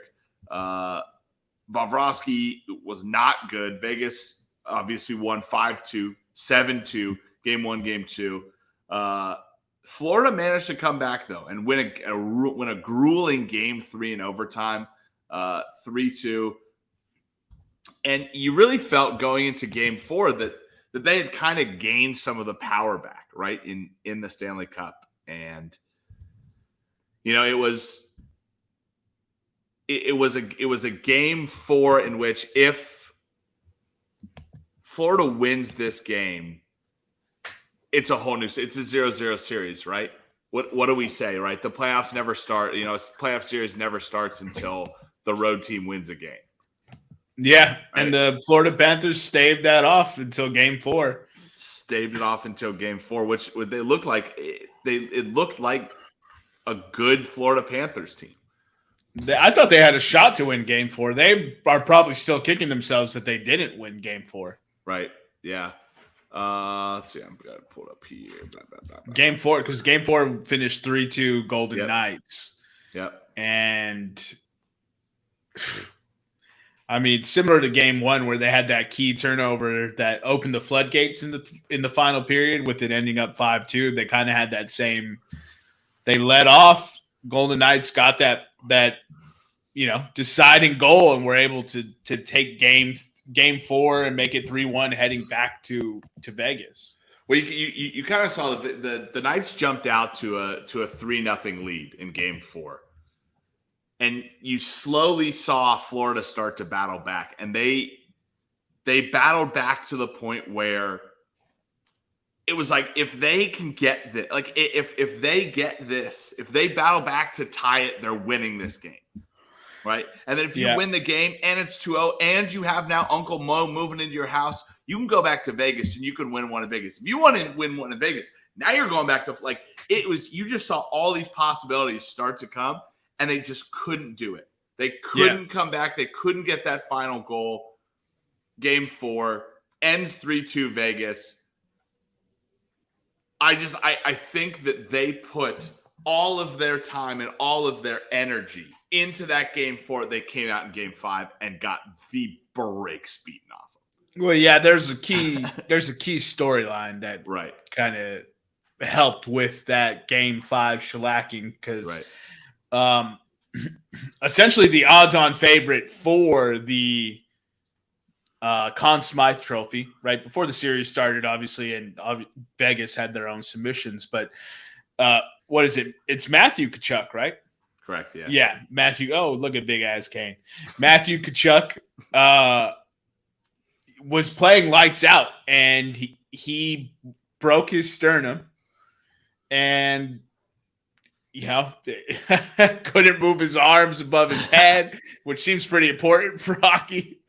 Bobrovsky was not good. Vegas obviously won 5-2, 7-2, game 1, game 2. Florida managed to come back, though, and win a grueling game 3 in overtime, 3-2. And you really felt going into game 4 that they had kind of gained some of the power back, right, in the Stanley Cup. And, it was a game 4 in which if Florida wins this game, it's a whole new. It's a 0-0 series, right? What do we say, right? The playoffs never start. Playoff series never starts until the road team wins a game. Yeah, right? And the Florida Panthers staved that off until game 4. Staved it off until game 4, which they looked like. It looked like a good Florida Panthers team. I thought they had a shot to win game 4. They are probably still kicking themselves that they didn't win game 4. Right. Yeah. Let's see. I'm gonna pull it up here. Game 4, because game 4 finished 3-2 Golden Knights. Yep. And I mean, similar to game 1, where they had that key turnover that opened the floodgates in the final period, with it ending up 5-2. They kind of had that same. They led off. Golden Knights got that deciding goal, and were able to take game 4 and make it 3-1 heading back to Vegas. Well, you kind of saw the Knights jumped out to a 3-0 lead in game 4. And you slowly saw Florida start to battle back, and they battled back to the point where it was like, if they can get this, like if they get this, if they battle back to tie it, they're winning this game. Right. And then if you win the game and it's 2-0 and you have now Uncle Mo moving into your house, you can go back to Vegas and you can win one in Vegas. If you want to win one in Vegas, now you're going back to you just saw all these possibilities start to come, and they just couldn't do it. They couldn't come back. They couldn't get that final goal. Game 4 ends 3-2 Vegas. I think that they put all of their time and all of their energy into that game 4. They came out in game 5 and got the brakes beaten off them. Well, yeah, there's a key storyline that kind of helped with that game 5 shellacking, because essentially the odds-on favorite for the Conn Smythe Trophy, right before the series started, obviously, and Vegas had their own submissions, but what is it? It's Matthew Tkachuk, right? Correct, yeah. Yeah, Matthew. Oh, look at big ass Kane. Matthew Tkachuk was playing lights out, and he broke his sternum, and couldn't move his arms above his head, which seems pretty important for hockey.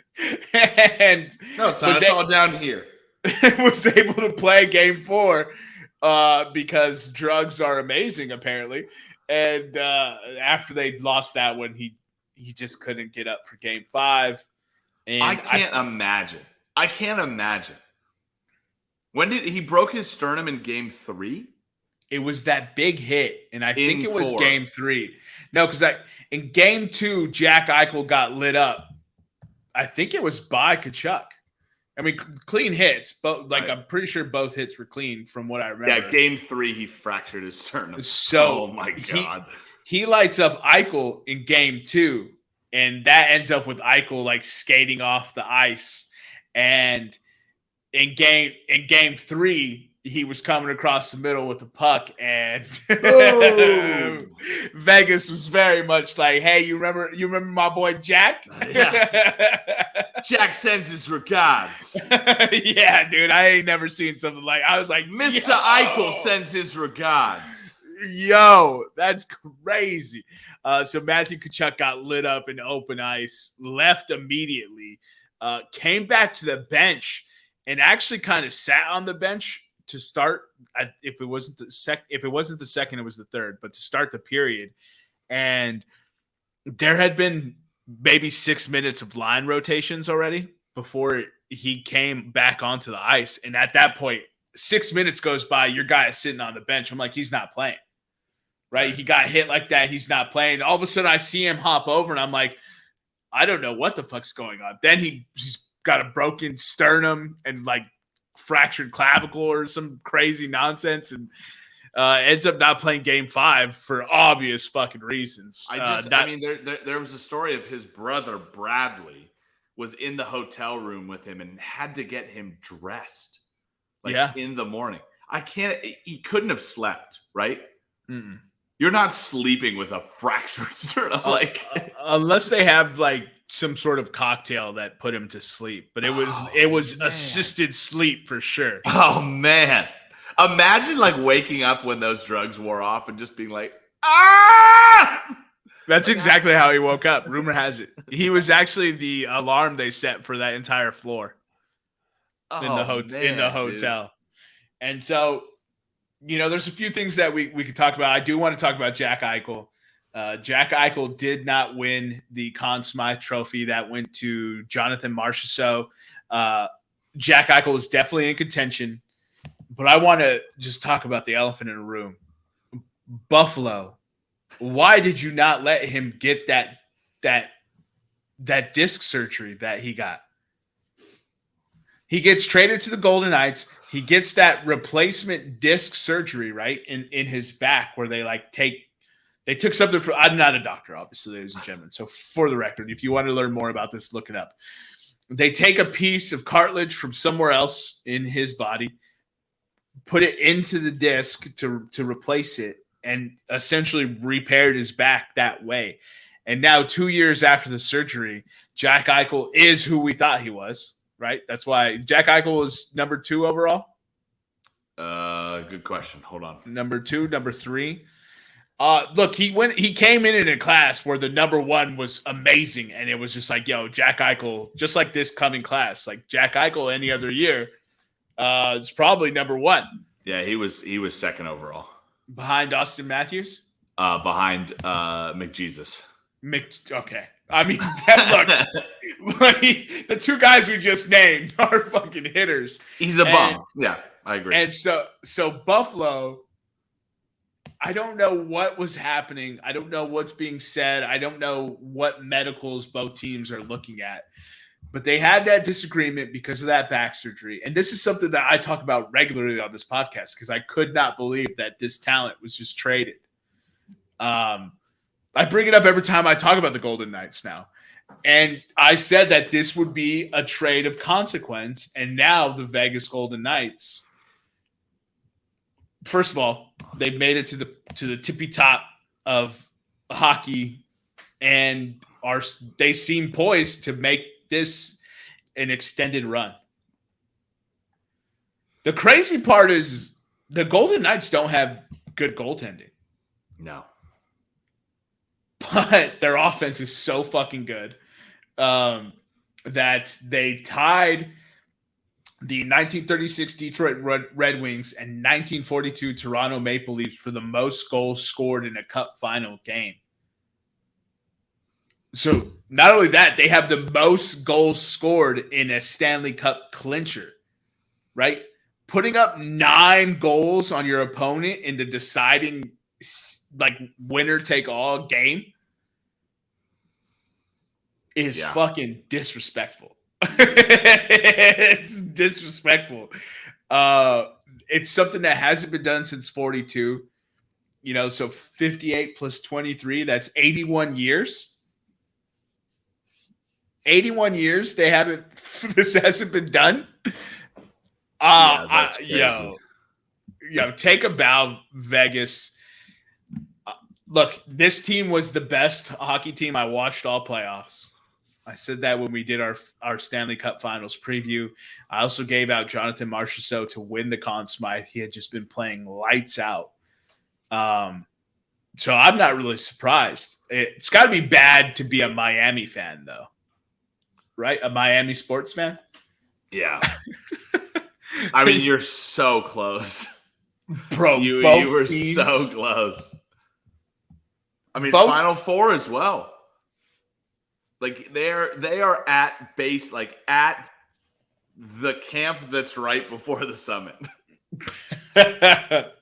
And no, it's not. It's all down here. Was able to play game 4 because drugs are amazing, apparently. And after they lost that one, he just couldn't get up for game 5. And I can't imagine. When did he broke his sternum in game 3? It was that big hit, and I think it was game 3. No, because in game 2, Jack Eichel got lit up. I think it was by Tkachuk, I mean, clean hits, but Right. I'm pretty sure both hits were clean from what I remember. Yeah, game 3, he fractured his sternum. So oh my God. He lights up Eichel in game 2, and that ends up with Eichel skating off the ice. And in game 3, he was coming across the middle with the puck, and Vegas was very much like, "Hey, you remember my boy Jack? Yeah. Jack sends his regards." Yeah, dude, I ain't never seen something like. I was like, Mr. Eichel sends his regards. Yo, that's crazy. So Matthew Tkachuk got lit up in open ice, left immediately, came back to the bench, and actually kind of sat on the bench to start. If it wasn't the second, it was the third. But to start the period, and there had been maybe 6 minutes of line rotations already before he came back onto the ice. And at that point, 6 minutes goes by. Your guy is sitting on the bench. I'm like, he's not playing. Right? He got hit like that. He's not playing. All of a sudden, I see him hop over, and I'm like, I don't know what the fuck's going on. Then he's got a broken sternum and fractured clavicle or some crazy nonsense, and ends up not playing game 5 for obvious fucking reasons. There was a story of his brother Bradley was in the hotel room with him and had to get him dressed in the morning. He couldn't have slept, right? Mm-mm. You're not sleeping with a fractured sternum, unless they have some sort of cocktail that put him to sleep. But it was assisted sleep for sure. Oh man. Imagine waking up when those drugs wore off and just being like, ah! That's exactly how he woke up. Rumor has it. He was actually the alarm they set for that entire floor in the hotel. Dude. And so, there's a few things that we could talk about. I do want to talk about Jack Eichel. Jack Eichel did not win the Conn Smythe Trophy. That went to Jonathan Marchessault. Jack Eichel is definitely in contention, but I want to just talk about the elephant in the room. Buffalo. Why did you not let him get that disc surgery that he got? He gets traded to the Golden Knights. He gets that replacement disc surgery, right, in his back, where they took something from. I'm not a doctor, obviously, ladies and gentlemen. So for the record, if you want to learn more about this, look it up. They take a piece of cartilage from somewhere else in his body, put it into the disc to replace it, and essentially repaired his back that way. And now 2 years after the surgery, Jack Eichel is who we thought he was. Right, that's why Jack Eichel was number 2 overall. Good question. Hold on. Number 2, number 3. Look, he came in a class where the number 1 was amazing, and it was just Jack Eichel, just like this coming class, Jack Eichel any other year, is probably number 1. Yeah, he was second overall, behind Austin Matthews, behind McJesus. Okay. I mean, look, the 2 guys we just named are fucking hitters. He's a bum. Yeah, I agree. And so Buffalo, I don't know what was happening. I don't know what's being said. I don't know what medicals both teams are looking at. But they had that disagreement because of that back surgery. And this is something that I talk about regularly on this podcast because I could not believe that this talent was just traded. I bring it up every time I talk about the Golden Knights now. And I said that this would be a trade of consequence. And now the Vegas Golden Knights, first of all, they've made it to the tippy top of hockey and they seem poised to make this an extended run. The crazy part is the Golden Knights don't have good goaltending. No. But their offense is so fucking good that they tied the 1936 Detroit Red Wings and 1942 Toronto Maple Leafs for the most goals scored in a Cup final game. So not only that, they have the most goals scored in a Stanley Cup clincher, right? Putting up 9 goals on your opponent in the deciding winner take all game is fucking disrespectful. It's disrespectful. It's something that hasn't been done since 42. So 58 plus 23, that's 81 years. 81 years they haven't this hasn't been done. That's crazy. Take a bow, Vegas. Look, this team was the best hockey team I watched all playoffs. I said that when we did our Stanley Cup Finals preview. I also gave out Jonathan Marchessault to win the Conn Smythe. He had just been playing lights out. So I'm not really surprised. It's got to be bad to be a Miami fan, though, right? A Miami sports fan? Yeah. I mean, you're so close. Bro, you were teams, so close. I mean, both, Final Four as well. Like they are at base, like at the camp that's right before the summit. And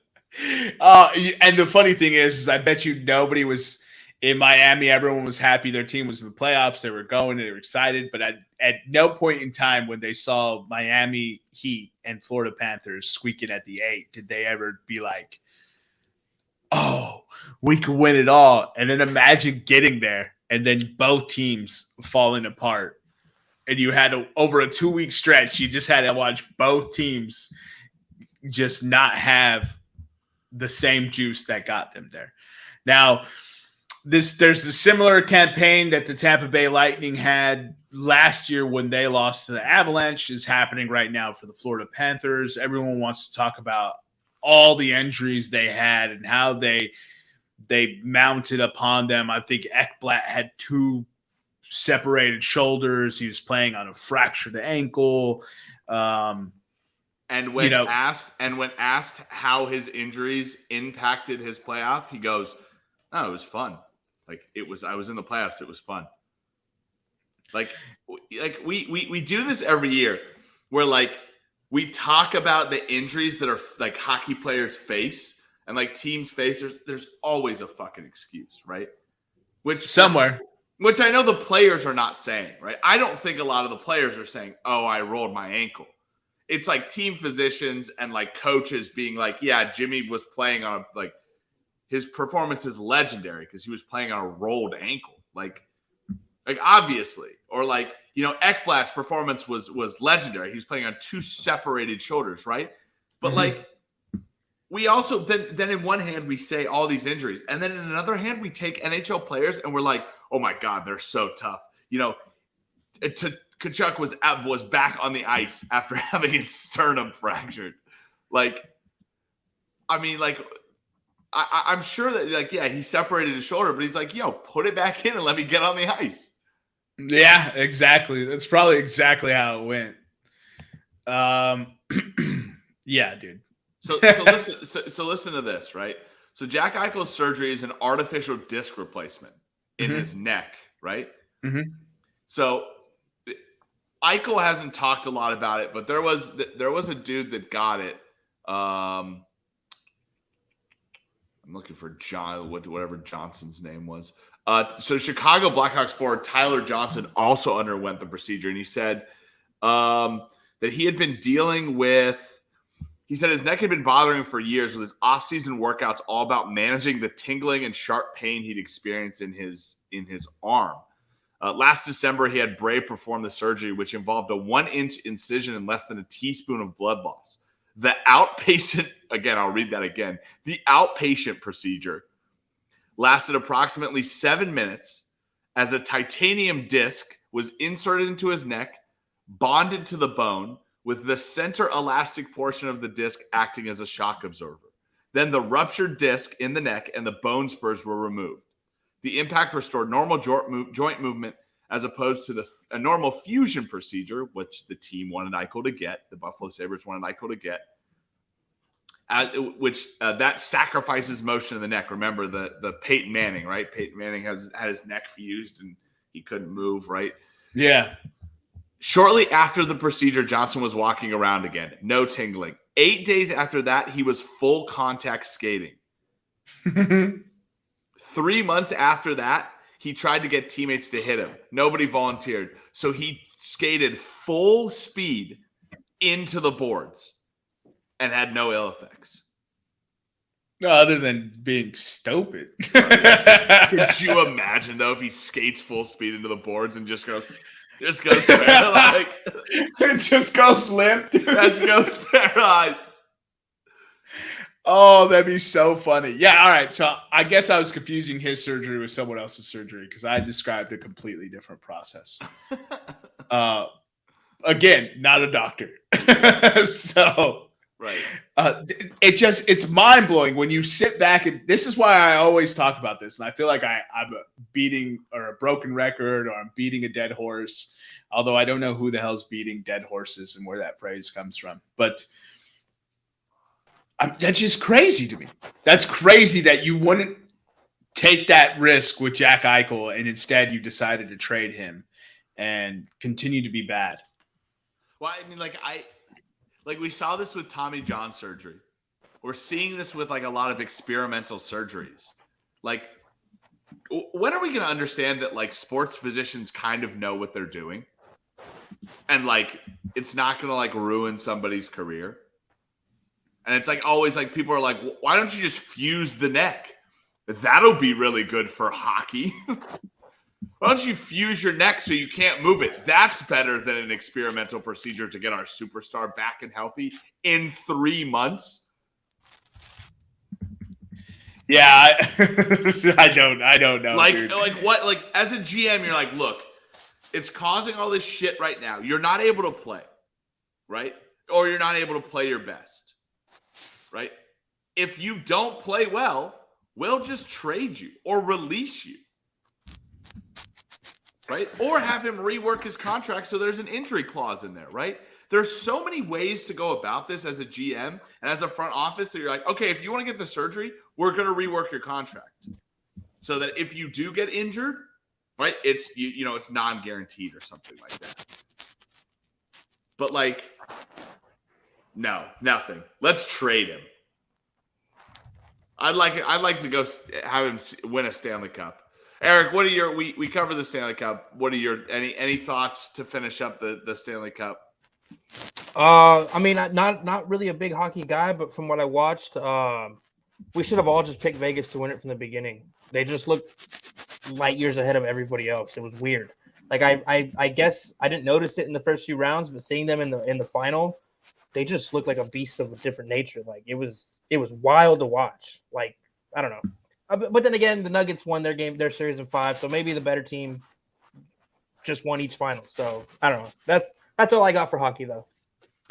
the funny thing is I bet you nobody was in Miami. Everyone was happy their team was in the playoffs. They were going. They were excited. But at no point in time when they saw Miami Heat and Florida Panthers squeaking at the 8 did they ever be like, oh, we could win it all. And then imagine getting there and then both teams falling apart. And you had over a 2-week stretch, you just had to watch both teams just not have the same juice that got them there. Now, there's a similar campaign that the Tampa Bay Lightning had last year when they lost to the Avalanche is happening right now for the Florida Panthers. Everyone wants to talk about all the injuries they had and how they mounted upon them. I think Ekblad had 2 separated shoulders. He was playing on a fractured ankle. And when asked how his injuries impacted his playoff, he goes, "Oh, it was fun. I was in the playoffs. It was fun." Like we do this every year where like we talk about the injuries that are like hockey players face and like teams face. There's always a fucking excuse, right? Which I know the players are not saying, right? I don't think a lot of the players are saying, "Oh, I rolled my ankle." It's like team physicians and like coaches being like, "Yeah, Jimmy was playing on like his performance is legendary because he was playing on a rolled ankle." Like obviously, or like, Ekblad's performance was legendary. He was playing on 2 separated shoulders, right? But like we also then in one hand we say all these injuries, and then in another hand we take NHL players and we're like, "Oh my God, they're so tough." Tkachuk was back on the ice after having his sternum fractured. Like, I mean, like, I'm sure that, like, yeah, he separated his shoulder, but he's like, "Yo, put it back in and let me get on the ice." Yeah, exactly. That's probably exactly how it went. Yeah, dude. So listen to this, right? So Jack Eichel's surgery is an artificial disc replacement in his neck, right? Mm-hmm. So Eichel hasn't talked a lot about it, but there was a dude that got it. I'm looking for John, whatever Johnson's name was. So Chicago Blackhawks forward Tyler Johnson also underwent the procedure, and he said that he had been dealing with. He said his neck had been bothering him for years, with his off-season workouts all about managing the tingling and sharp pain he'd experienced in his arm. Last December, he had Bray perform the surgery, which involved a 1-inch incision and less than a teaspoon of blood loss. The outpatient, again, I'll read that again. The outpatient procedure lasted approximately 7 minutes as a titanium disc was inserted into his neck, bonded to the bone, with the center elastic portion of the disc acting as a shock absorber. Then the ruptured disc in the neck and the bone spurs were removed. The impact restored normal joint movement as opposed to a normal fusion procedure, which the team wanted Eichel to get, the Buffalo Sabres wanted Eichel to get, that sacrifices motion in the neck. Remember the Peyton Manning, right? Peyton Manning had his neck fused and he couldn't move, right? Yeah. Shortly after the procedure, Johnson was walking around again. No tingling. 8 days after that, he was full contact skating. 3 months after that, he tried to get teammates to hit him. Nobody volunteered. So he skated full speed into the boards and had no ill effects. No, other than being stupid. Could you imagine though if he skates full speed into the boards and just goes paralyzed? It just goes limp. Just goes paralyzed. Oh, that'd be so funny. Yeah, all right. So I guess I was confusing his surgery with someone else's surgery because I described a completely different process. Again, not a doctor. So right. It's mind blowing when you sit back, and this is why I always talk about this. And I feel like I'm beating or a broken record, or I'm beating a dead horse. Although I don't know who the hell's beating dead horses and where that phrase comes from, but that's just crazy to me. That's crazy that you wouldn't take that risk with Jack Eichel, and instead you decided to trade him and continue to be bad. Well, I mean, we saw this with Tommy John surgery. We're seeing this with like a lot of experimental surgeries. Like, when are we going to understand that like sports physicians kind of know what they're doing, and like it's not going to like ruin somebody's career? And it's like always like people are like, why don't you just fuse the neck? That'll be really good for hockey. Why don't you fuse your neck so you can't move it? That's better than an experimental procedure to get our superstar back and healthy in 3 months. Yeah, I don't know. Like, dude. like what? Like as a GM, you're like, look, it's causing all this shit right now. You're not able to play, right? Or you're not able to play your best. Right? If you don't play well, we'll just trade you or release you. Right? Or have him rework his contract so there's an injury clause in there, right? There's so many ways to go about this as a GM and as a front office that you're like, okay, if you want to get the surgery, we're going to rework your contract. So that if you do get injured, right, it's it's non-guaranteed or something like that. But like, no, nothing. Let's trade him. I'd like to go have him win a Stanley Cup. Eric, what are your we cover the Stanley Cup. What are your any thoughts to finish up the Stanley Cup? I mean, not really a big hockey guy, but from what I watched, we should have all just picked Vegas to win it from the beginning. They just looked light years ahead of everybody else. It was weird. Like I guess I didn't notice it in the first few rounds, but seeing them in the final, they just looked like a beast of a different nature. Like it was wild to watch. Like I don't know, but then again, the Nuggets won their series in 5, so maybe the better team just won each final. So I don't know. That's all I got for hockey, though.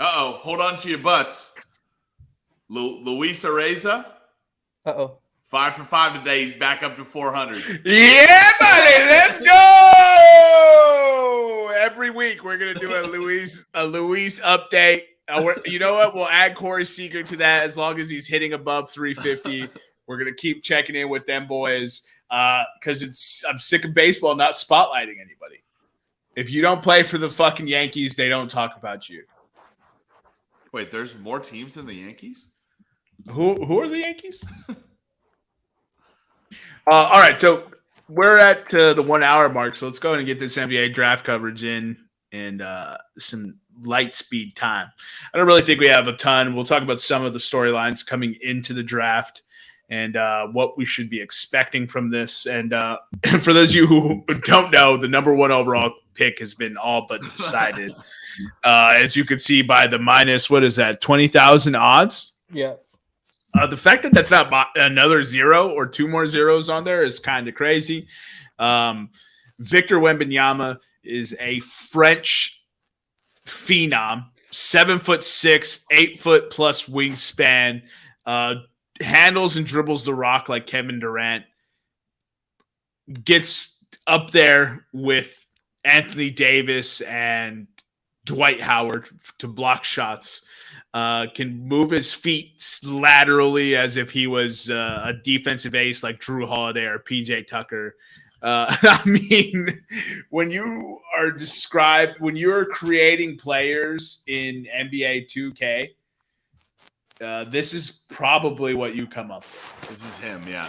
Hold on to your butts, Luis Areza. 5 for 5 today. He's back up to 400. Yeah, buddy. Let's go. Every week we're gonna do a Luis update. You know what? We'll add Corey Seager to that as long as he's hitting above 350. We're gonna keep checking in with them boys because I'm sick of baseball not spotlighting anybody. If you don't play for the fucking Yankees, they don't talk about you. Wait, there's more teams than the Yankees? Who are the Yankees? All right, so we're at the 1 hour mark, so let's go ahead and get this NBA draft coverage in and some light speed time. I don't really think we have a ton. We'll talk about some of the storylines coming into the draft and what we should be expecting from this. And for those of you who don't know, the number 1 overall pick has been all but decided. As you can see by the minus, what is that, 20,000 odds? Yeah. The fact that that's not another 0 or 2 more zeros on there is kind of crazy. Victor Wembanyama is a French phenom, 7'6", 8 foot plus wingspan, handles and dribbles the rock like Kevin Durant, gets up there with Anthony Davis and Dwight Howard to block shots. Can move his feet laterally as if he was a defensive ace like Drew Holiday or PJ Tucker. I mean, when you're creating players in NBA 2K, this is probably what you come up with. This is him, yeah.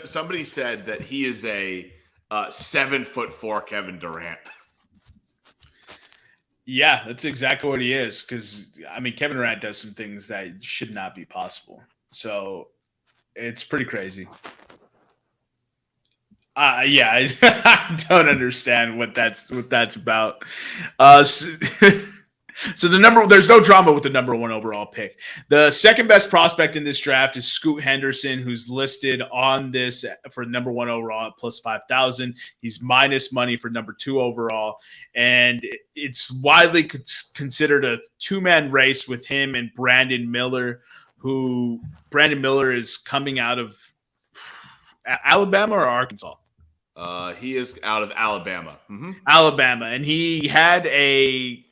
Somebody said that he is a 7'4" Kevin Durant. Yeah, that's exactly what he is. Because I mean, Kevin Durant does some things that should not be possible. So it's pretty crazy. Yeah, I don't understand what that's about. So, so there's no drama with the number 1 overall pick. The second best prospect in this draft is Scoot Henderson, who's listed on this for number 1 overall at plus 5,000. He's minus money for number 2 overall, and it's widely considered a 2-man race with him and Brandon Miller, who Brandon Miller is coming out of Alabama or Arkansas. He is out of Alabama. Mm-hmm. Alabama, and he had a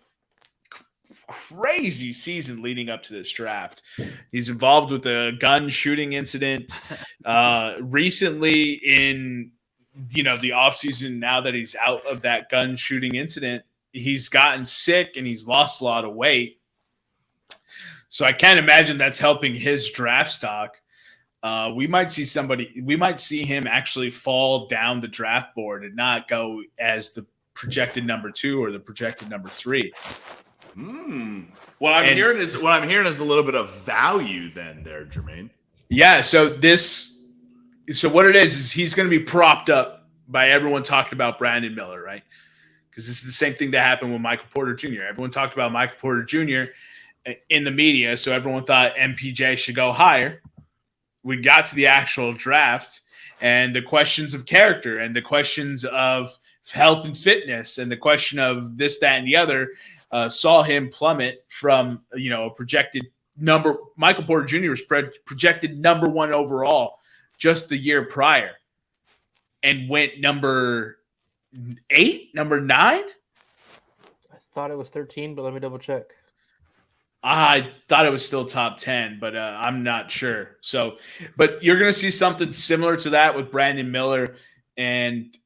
crazy season leading up to this draft. He's involved with a gun shooting incident recently in the offseason. Now that he's out of that gun shooting incident, he's gotten sick and he's lost a lot of weight. So I can't imagine that's helping his draft stock. We might see him actually fall down the draft board and not go as the projected number 2 or the projected number 3. What I'm hearing is a little bit of value then there, Jermaine. Yeah. So what it is he's going to be propped up by everyone talking about Brandon Miller, right? Because this is the same thing that happened with Michael Porter Jr. Everyone talked about Michael Porter Jr. in the media, so everyone thought MPJ should go higher. We got to the actual draft, and the questions of character and the questions of health and fitness and the question of this, that, and the other saw him plummet from a projected number. Michael Porter Jr. was projected number 1 overall just the year prior, and went number 8, number 9. I thought it was 13, but let me double check. I thought it was still top 10, but I'm not sure. So, but you're going to see something similar to that with Brandon Miller, and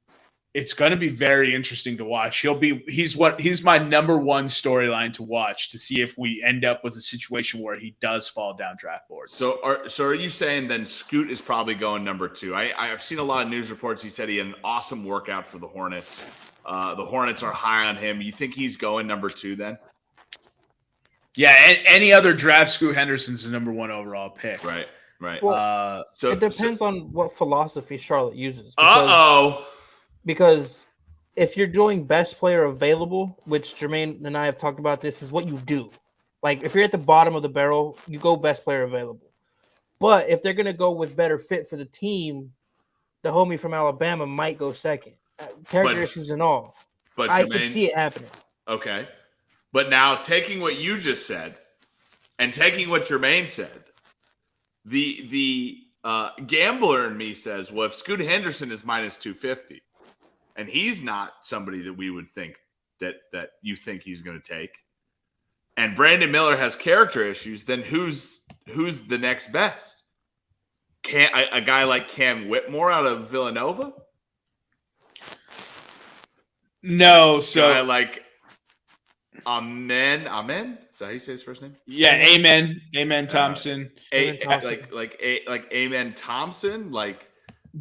it's going to be very interesting to watch. He's my number 1 storyline to watch, to see if we end up with a situation where he does fall down draft boards. So are you saying then Scoot is probably going number 2? I've seen a lot of news reports. He said he had an awesome workout for the Hornets. The Hornets are high on him. You think he's going number 2 then? Yeah, any other draft, Scoot Henderson's the number 1 overall pick. Right. Well, so it depends on what philosophy Charlotte uses. Because if you're doing best player available, which Jermaine and I have talked about, this is what you do. Like, if you're at the bottom of the barrel, you go best player available. But if they're going to go with better fit for the team, the homie from Alabama might go second. Character issues and all. But I can see it happening. Okay. But now, taking what you just said and taking what Jermaine said, the gambler in me says, well, if Scoot Henderson is minus 250, and he's not somebody that we would think that you think he's going to take, and Brandon Miller has character issues, then who's the next best? A guy like Cam Whitmore out of Villanova? No, so a guy like Amen. Is that how you say his first name? Yeah, Amen Thompson. Like Amen Thompson, like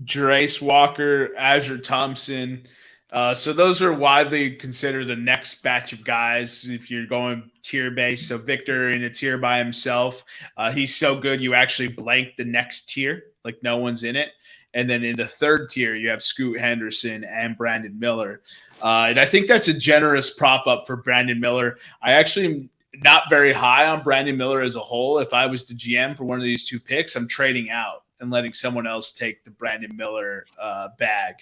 Jerace Walker, Azure Thompson. So those are widely considered the next batch of guys if you're going tier based. So Victor in a tier by himself, he's so good you actually blank the next tier, like no one's in it. And then in the third tier, you have Scoot Henderson and Brandon Miller. And I think that's a generous prop up for Brandon Miller. I actually am not very high on Brandon Miller as a whole. If I was the GM for one of these 2 picks, I'm trading out and letting someone else take the Brandon Miller bag.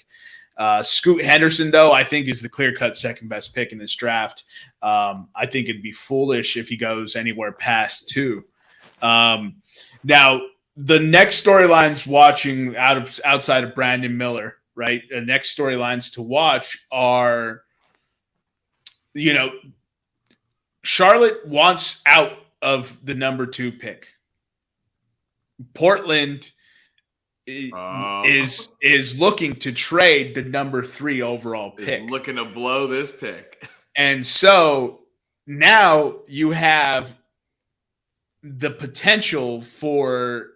Scoot Henderson, though, I think is the clear-cut second best pick in this draft. I think it'd be foolish if he goes anywhere past 2. Now, the next storylines watching outside of Brandon Miller, right? The next storylines to watch are, Charlotte wants out of the number 2 pick. Portland is looking to trade the number 3 overall pick. Is looking to blow this pick. And so now you have the potential for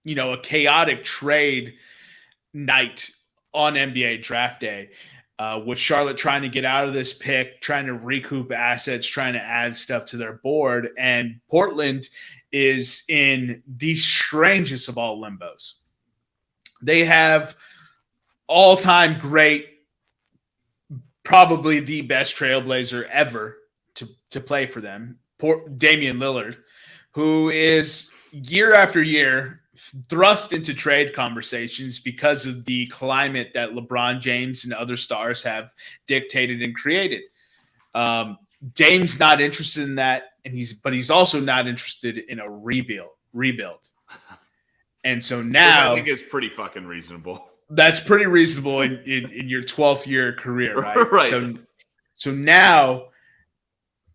a chaotic trade night on NBA draft day. with Charlotte trying to get out of this pick, trying to recoup assets, trying to add stuff to their board. And Portland is in the strangest of all limbos. They have all-time great, probably the best trailblazer ever to play for them, Damian Lillard, who is year after year thrust into trade conversations because of the climate that LeBron James and other stars have dictated and created. Dame's not interested in that, but he's also not interested in a rebuild. And so now, I think it's pretty fucking reasonable. That's pretty reasonable in your 12th year career, right? Right. So now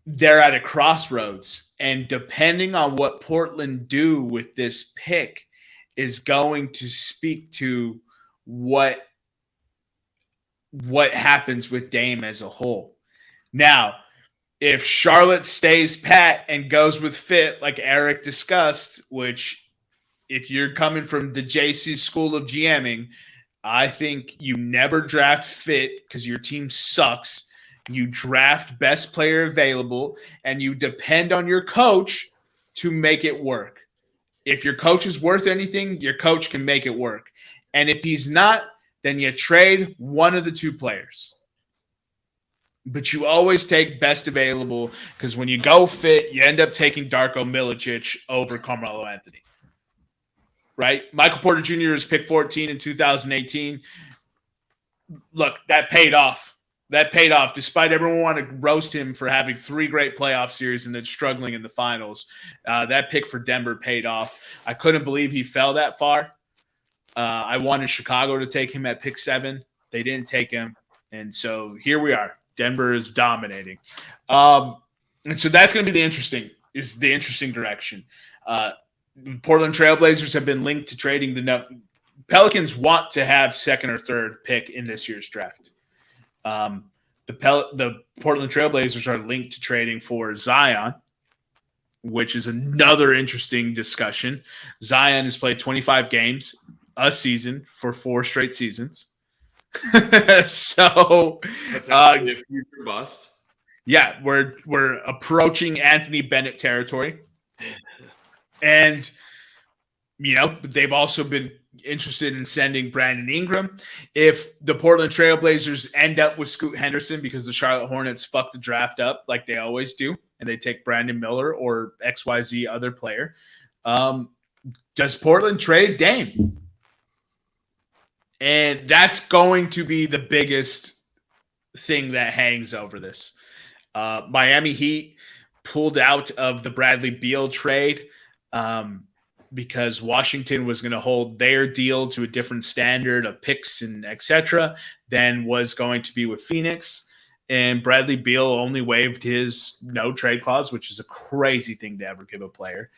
they're at a crossroads, and depending on what Portland do with this pick is going to speak to what happens with Dame as a whole. Now, if Charlotte stays pat and goes with fit, like Eric discussed, which if you're coming from the JC school of GMing, I think you never draft fit because your team sucks. You draft best player available, and you depend on your coach to make it work. If your coach is worth anything, your coach can make it work. And if he's not, then you trade one of the two players. But you always take best available because when you go fit, you end up taking Darko Milicic over Carmelo Anthony. Right? Michael Porter Jr. was picked 14 in 2018. Look, that paid off. Despite everyone wanting to roast him for having 3 great playoff series and then struggling in the finals. That pick for Denver paid off. I couldn't believe he fell that far. I wanted Chicago to take him at pick 7. They didn't take him. And so here we are. Denver is dominating. And so that's going to be the interesting direction. Portland Trailblazers have been linked to trading the Pelicans want to have second or third pick in this year's draft. The Portland Trailblazers are linked to trading for Zion, which is another interesting discussion. Zion has played 25 games a season for 4 straight seasons. So that's actually a future bust. Yeah, we're approaching Anthony Bennett territory. And they've also been interested in sending Brandon Ingram. If the Portland Trailblazers end up with Scoot Henderson because the Charlotte Hornets fuck the draft up like they always do, and they take Brandon Miller or XYZ other player, does Portland trade Dame? And that's going to be the biggest thing that hangs over this. Miami Heat pulled out of the Bradley Beal trade because Washington was going to hold their deal to a different standard of picks and etc. than was going to be with Phoenix. And Bradley Beal only waived his no trade clause, which is a crazy thing to ever give a player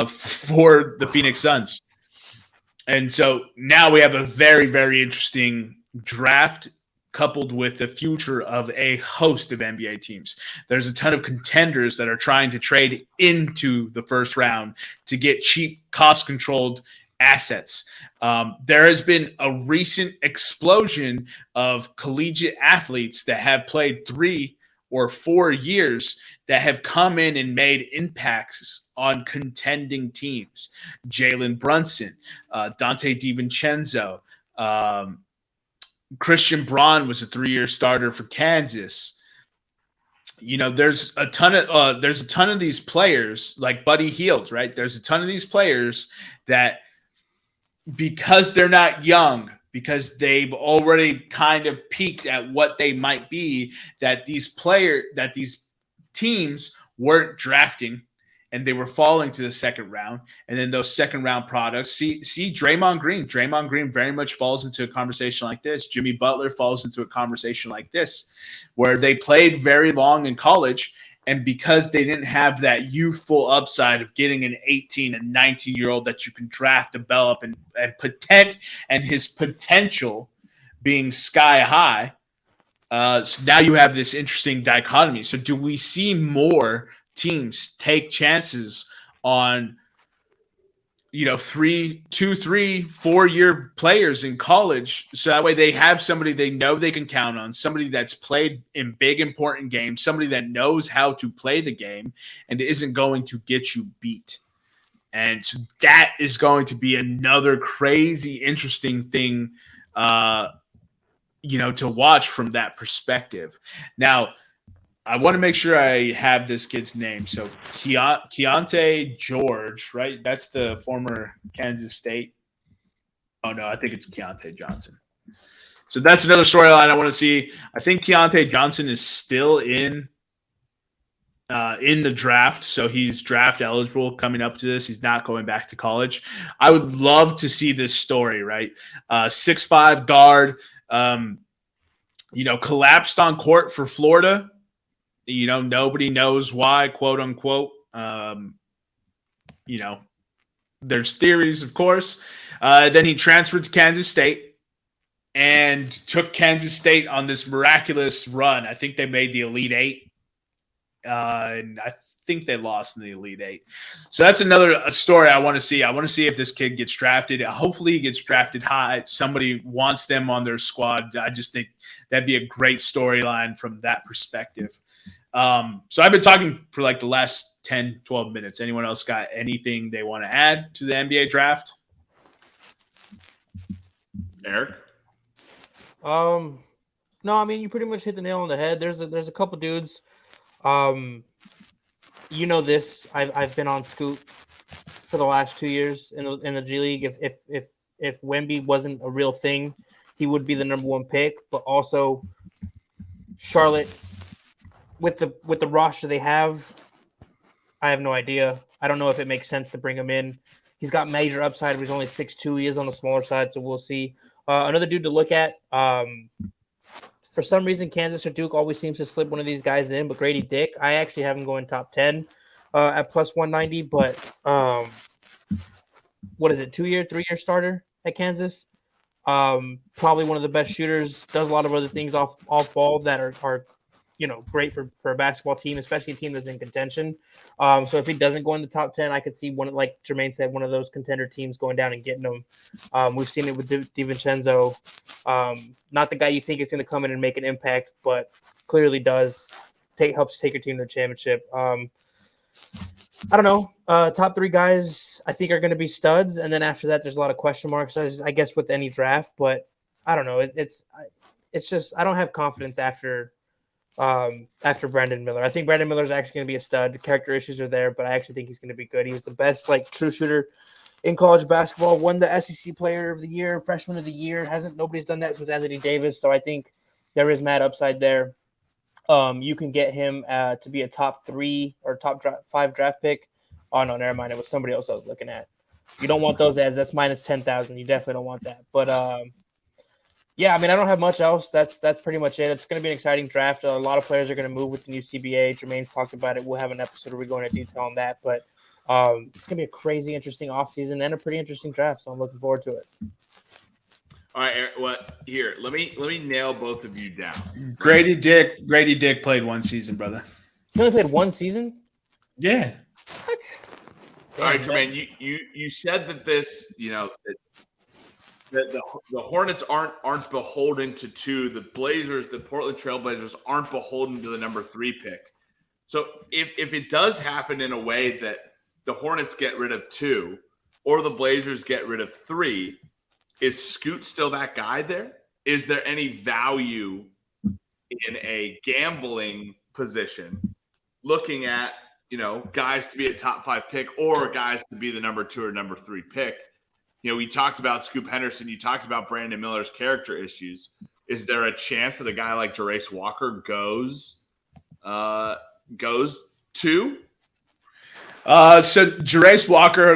for the Phoenix Suns. And so now we have a very, very interesting draft coupled with the future of a host of NBA teams. There's a ton of contenders that are trying to trade into the first round to get cheap, cost-controlled assets. There has been a recent explosion of collegiate athletes that have played 3 or 4 years that have come in and made impacts on contending teams. Jalen Brunson, Dante DiVincenzo, Christian Braun was a 3-year starter for Kansas. There's a ton of these players like Buddy Hield, right? There's a ton of these players that because they're not young, because they've already kind of peaked at what they might be, that these teams weren't drafting and they were falling to the second round. And then those second round products, see Draymond Green. Draymond Green very much falls into a conversation like this. Jimmy Butler falls into a conversation like this, where they played very long in college. And because they didn't have that youthful upside of getting an 18 and 19-year-old that you can draft, develop, and his potential being sky high, so now you have this interesting dichotomy. So do we see more teams take chances on two, 3, 4-year players in college. So that way they have somebody they know they can count on, somebody that's played in big, important games, somebody that knows how to play the game and isn't going to get you beat. And so that is going to be another crazy, interesting thing, to watch from that perspective. Now, I want to make sure I have this kid's name. So Keontae George, right? That's the former Kansas State. Oh, no, I think it's Keontae Johnson. So that's another storyline I want to see. I think Keontae Johnson is still in the draft, so he's draft eligible coming up to this. He's not going back to college. I would love to see this story, right? 6'5" guard, collapsed on court for Florida. Nobody knows why, quote unquote. There's theories, of course. Then he transferred to Kansas State and took Kansas State on this miraculous run. I think they made the Elite Eight. And I think they lost in the Elite Eight. So that's another story I want to see. I want to see if this kid gets drafted. Hopefully he gets drafted high. Somebody wants them on their squad. I just think that'd be a great storyline from that perspective. So I've been talking for like the last 10, 12 minutes. Anyone else got anything they want to add to the NBA draft? Eric? No, I mean, you pretty much hit the nail on the head. There's a couple dudes. This. I've been on Scoot for the last 2 years in the G League. If Wemby wasn't a real thing, he would be the number one pick. But also, Charlotte, with the roster they have, I have no idea. I don't know if it makes sense to bring him in. He's got major upside, but he's only 6'2". He is on the smaller side, so we'll see. Another dude to look at. For some reason, Kansas or Duke always seems to slip one of these guys in, but Grady Dick, I actually have him going top 10 at plus 190. But what is it, 2-year, 3-year starter at Kansas? Probably one of the best shooters, does a lot of other things off ball that are great for a basketball team, especially a team that's in contention. So if he doesn't go in the top 10, I could see one, like Jermaine said, one of those contender teams going down and getting him. We've seen it with DiVincenzo. Not the guy you think is going to come in and make an impact, but clearly does helps take your team to the championship. I don't know. Top 3 guys I think are going to be studs, and then after that, there's a lot of question marks, I guess, with any draft. But I don't know. It's just I don't have confidence after Brandon Miller. I think Brandon Miller is actually going to be a stud. The character issues are there, but I actually think he's going to be good. He was the best true shooter in college basketball. Won the SEC Player of the Year, Freshman of the Year. Nobody's done that since Anthony Davis. So I think there is mad upside there. You can get him to be a top 3 or top 5 draft pick. Oh no, never mind. It was somebody else I was looking at. You don't want those ads. That's minus 10,000. You definitely don't want that. But yeah, I mean, I don't have much else. That's pretty much it. It's going to be an exciting draft. A lot of players are going to move with the new CBA. Jermaine's talked about it. We'll have an episode where we go into detail on that. But it's going to be a crazy, interesting offseason and a pretty interesting draft. So I'm looking forward to it. All right, Eric, here, let me nail both of you down. Grady Dick played 1 season, brother. He only played 1 season? Yeah. What? All right, Jermaine, you said that this, that the Hornets aren't beholden to 2. The Portland Trail Blazers aren't beholden to the number 3 pick. So if it does happen in a way that the Hornets get rid of 2 or the Blazers get rid of 3, is Scoot still that guy there? Is there any value in a gambling position looking at, guys to be a top 5 pick or guys to be the number 2 or number 3 pick? We talked about Scoop Henderson. You talked about Brandon Miller's character issues. Is there a chance that a guy like Jarace Walker goes 2? So Jarace Walker,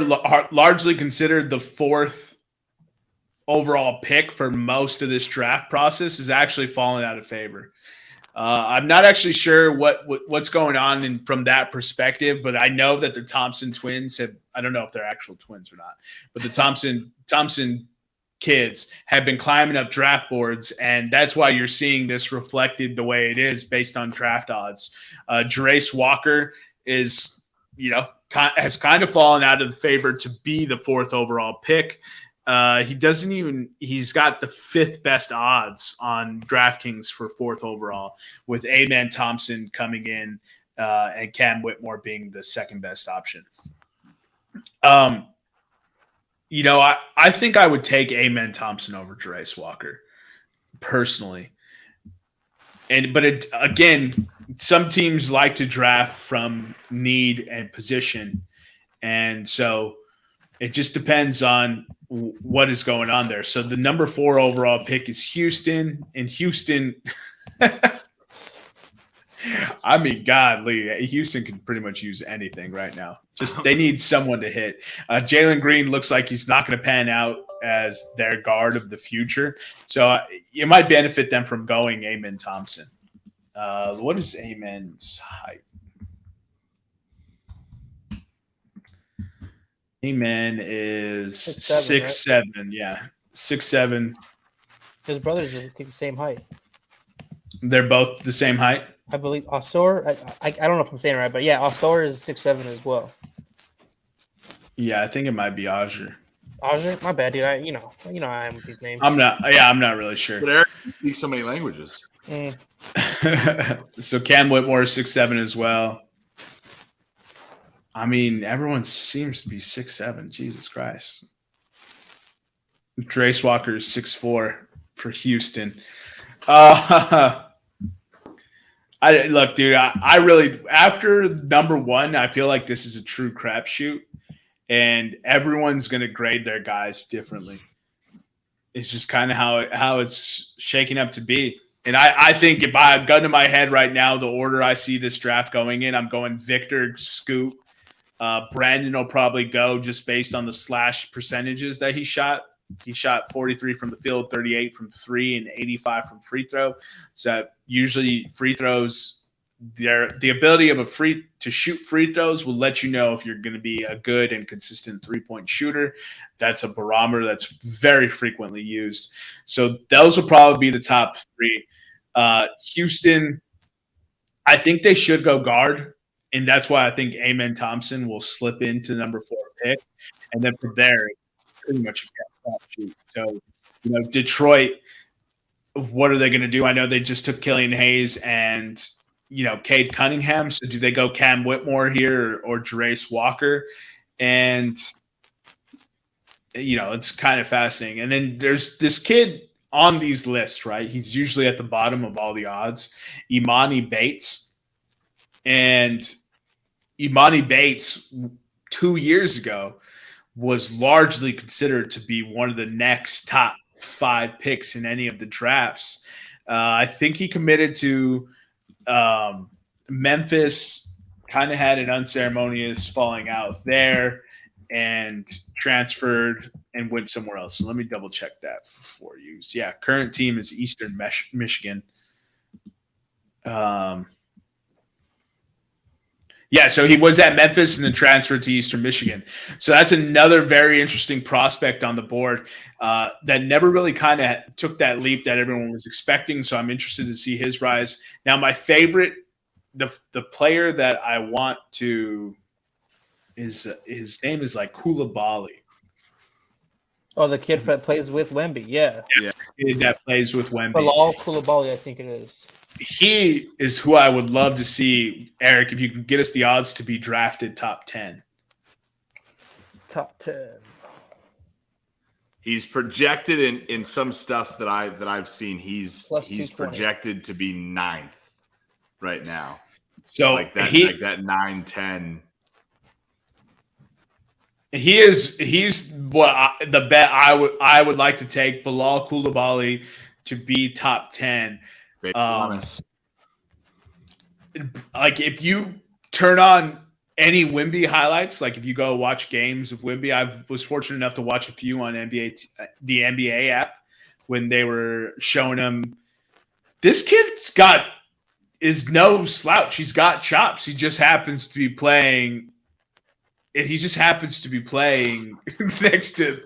largely considered the 4th overall pick for most of this draft process, is actually falling out of favor. I'm not actually sure what's going on from that perspective, but I know that the Thompson twins I don't know if they're actual twins or not, but the Thompson kids have been climbing up draft boards, and that's why you're seeing this reflected the way it is based on draft odds. Jarace Walker is has kind of fallen out of the favor to be the 4th overall pick. He's got the 5th best odds on DraftKings for 4th overall, with Amen Thompson coming in and Cam Whitmore being the 2nd best option. I think I would take Amen Thompson over Jarace Walker personally. But some teams like to draft from need and position. And so it just depends on what is going on there. So the number 4 overall pick is Houston, and Houston, I mean, godly, Houston can pretty much use anything right now. Just they need someone to hit. Jalen Green looks like he's not going to pan out as their guard of the future. So it might benefit them from going Amen Thompson. What is Amen's height? Amen is 6'7", right? Yeah, 6'7". His brothers are, I think, the same height. They're both the same height? I believe Osor, I don't know if I'm saying it right, but yeah, Osor is 6'7" as well. Yeah, I think it might be Azure. Azure? My bad, dude. I am with these names. I'm not really sure. But Eric speaks so many languages. So Cam Whitmore is 6'7" as well. I mean, everyone seems to be 6'7". Jesus Christ. Jarace Walker is 6'4" for Houston. Look, dude, I really, after number 1, I feel like this is a true crapshoot, and everyone's going to grade their guys differently. It's just kind of how it's shaking up to be. And I think if I have gun to my head right now, the order I see this draft going in, I'm going Victor, Scoop. Brandon will probably go just based on the slash percentages that he shot. He shot 43 from the field, 38 from 3, and 85 from free throw. So usually free throws, the ability of to shoot free throws will let you know if you're going to be a good and consistent 3-point shooter. That's a barometer that's very frequently used. So those will probably be the top 3. Houston, I think they should go guard, and that's why I think Amen Thompson will slip into the number 4 pick. And then from there, pretty much a shoot. So, Detroit, what are they going to do? I know they just took Killian Hayes and, Cade Cunningham. So do they go Cam Whitmore here or Jarace Walker? And, it's kind of fascinating. And then there's this kid on these lists, right? He's usually at the bottom of all the odds, Imani Bates. And Imani Bates 2 years ago was largely considered to be one of the next top 5 picks in any of the drafts. I think he committed to Memphis, kind of had an unceremonious falling out there, and transferred and went somewhere else. So let me double check that for you. So yeah, current team is Eastern Michigan. Yeah, so he was at Memphis and then transferred to Eastern Michigan. So that's another very interesting prospect on the board that never really kind of took that leap that everyone was expecting. So I'm interested to see his rise. Now, my favorite, the player that I want to is his name is like Koulibaly. Oh, the kid that plays with Wemby, yeah. That plays with Wemby. Bilal Koulibaly, I think it is. He is who I would love to see, Eric, if you can get us the odds to be drafted top 10. Top 10. He's projected in some stuff that I've seen. He's projected to be 9th right now. So like that 9-10. He's what the bet I would like to take, Bilal Koulibaly to be top 10. Like if you turn on any Wemby highlights, like if you go watch games of Wemby, I was fortunate enough to watch a few on the NBA app when they were showing him. This kid's is no slouch. He's got chops. He just happens to be playing. He just happens to be playing next to,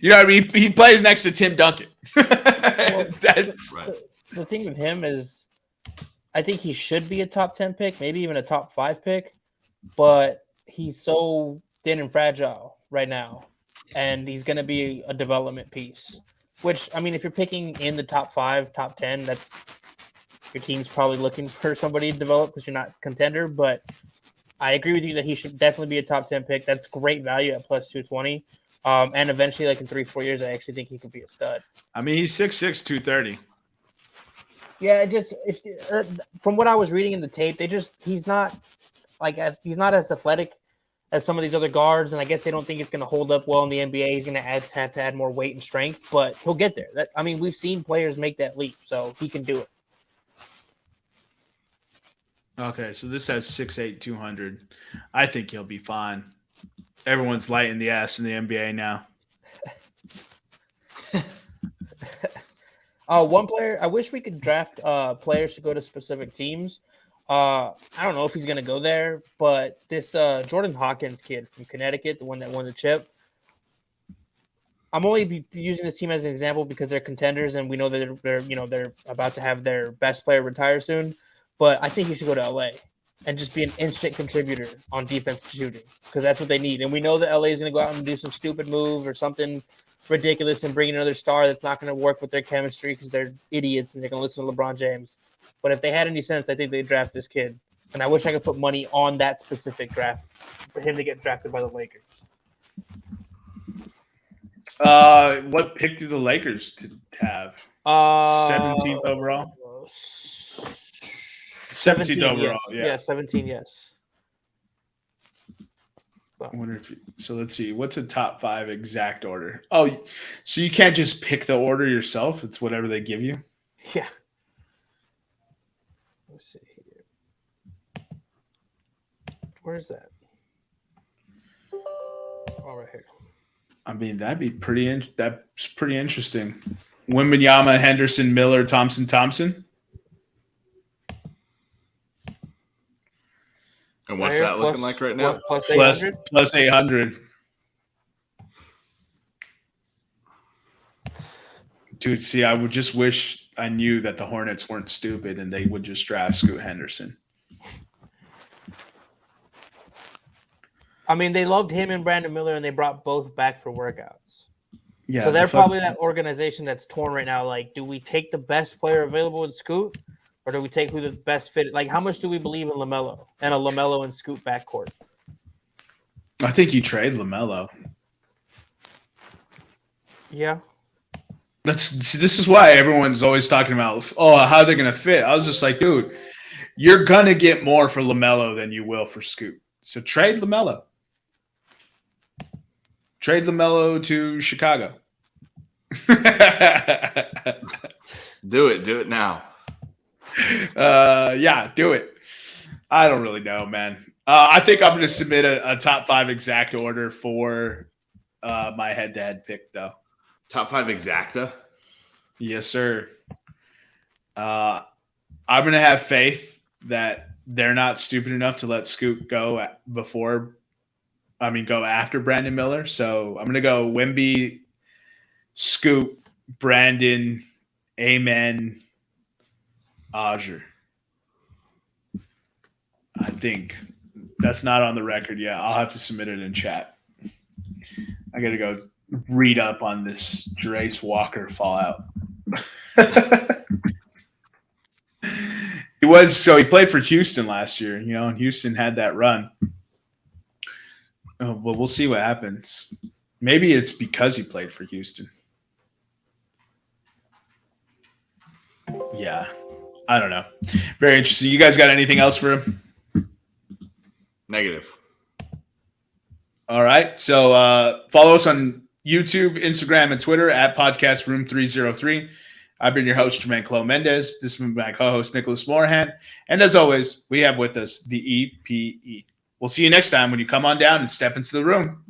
what I mean? He plays next to Tim Duncan. Right. The thing with him is I think he should be a top 10 pick, maybe even a top 5 pick. But he's so thin and fragile right now, and he's going to be a development piece. Which, I mean, if you're picking in the top 5, top 10, that's your team's probably looking for somebody to develop because you're not contender. But I agree with you that he should definitely be a top 10 pick. That's great value at plus 220. And eventually, like in 3-4 years, I actually think he could be a stud. I mean, he's 6'6", 230. Yeah, from what I was reading in the tape, he's not as athletic as some of these other guards, and I guess they don't think it's going to hold up well in the NBA. He's going to have to add more weight and strength, but he'll get there. We've seen players make that leap, so he can do it. Okay, so this has 6'8", 200. I think he'll be fine. Everyone's lighting the ass in the NBA now. One player, I wish we could draft players to go to specific teams. I don't know if he's going to go there, but this Jordan Hawkins kid from Connecticut, the one that won the chip, I'm only using this team as an example because they're contenders and we know that they're about to have their best player retire soon. But I think he should go to LA and just be an instant contributor on defense shooting because that's what they need. And we know that LA is going to go out and do some stupid move or something ridiculous and bring in another star that's not going to work with their chemistry because they're idiots and they're going to listen to LeBron James. But if they had any sense, I think they'd draft this kid. And I wish I could put money on that specific draft for him to get drafted by the Lakers. What pick do the Lakers have? 17th overall? 17th overall, yes. Yeah, 17, yes. I wonder so let's see. What's a top 5 exact order? Oh, so you can't just pick the order yourself? It's whatever they give you? Yeah. Let's see here. Where's that? Oh, right here. I mean, that's pretty interesting. Wembanyama, Henderson, Miller, Thompson. And what's that looking like right now? Plus 800? Plus 800. Dude, see, I would just wish I knew that the Hornets weren't stupid and they would just draft Scoot Henderson. I mean, they loved him and Brandon Miller, and they brought both back for workouts. Yeah. So they're probably that organization that's torn right now. Like, do we take the best player available in Scoot, or do we take who the best fit? Like, how much do we believe in LaMelo and a LaMelo and Scoot backcourt? I think you trade LaMelo. Yeah. This is why everyone's always talking about, how they're going to fit. I was just like, dude, you're going to get more for LaMelo than you will for Scoot. So trade LaMelo. Trade LaMelo to Chicago. Do it now. Yeah, do it. I don't really know, man. I think I'm going to submit a top 5 exact order for my head-to-head pick, though. Top 5 exacta? Yes, sir. I'm going to have faith that they're not stupid enough to let Scoot go after Brandon Miller. So I'm going to go Wemby, Scoot, Brandon, Amen, Ajer. I think that's not on the record yet. I'll have to submit it in chat. I got to go read up on this Jarace Walker fallout. He played for Houston last year, and Houston had that run. Well, we'll see what happens. Maybe it's because he played for Houston. Yeah, I don't know. Very interesting. You guys got anything else for him? Negative. All right. So follow us on YouTube, Instagram, and Twitter at Podcast Room303. I've been your host, Jermaine Mendez. This is my co-host, Nicholas Morahan. And as always, we have with us the EPE. We'll see you next time when you come on down and step into the room.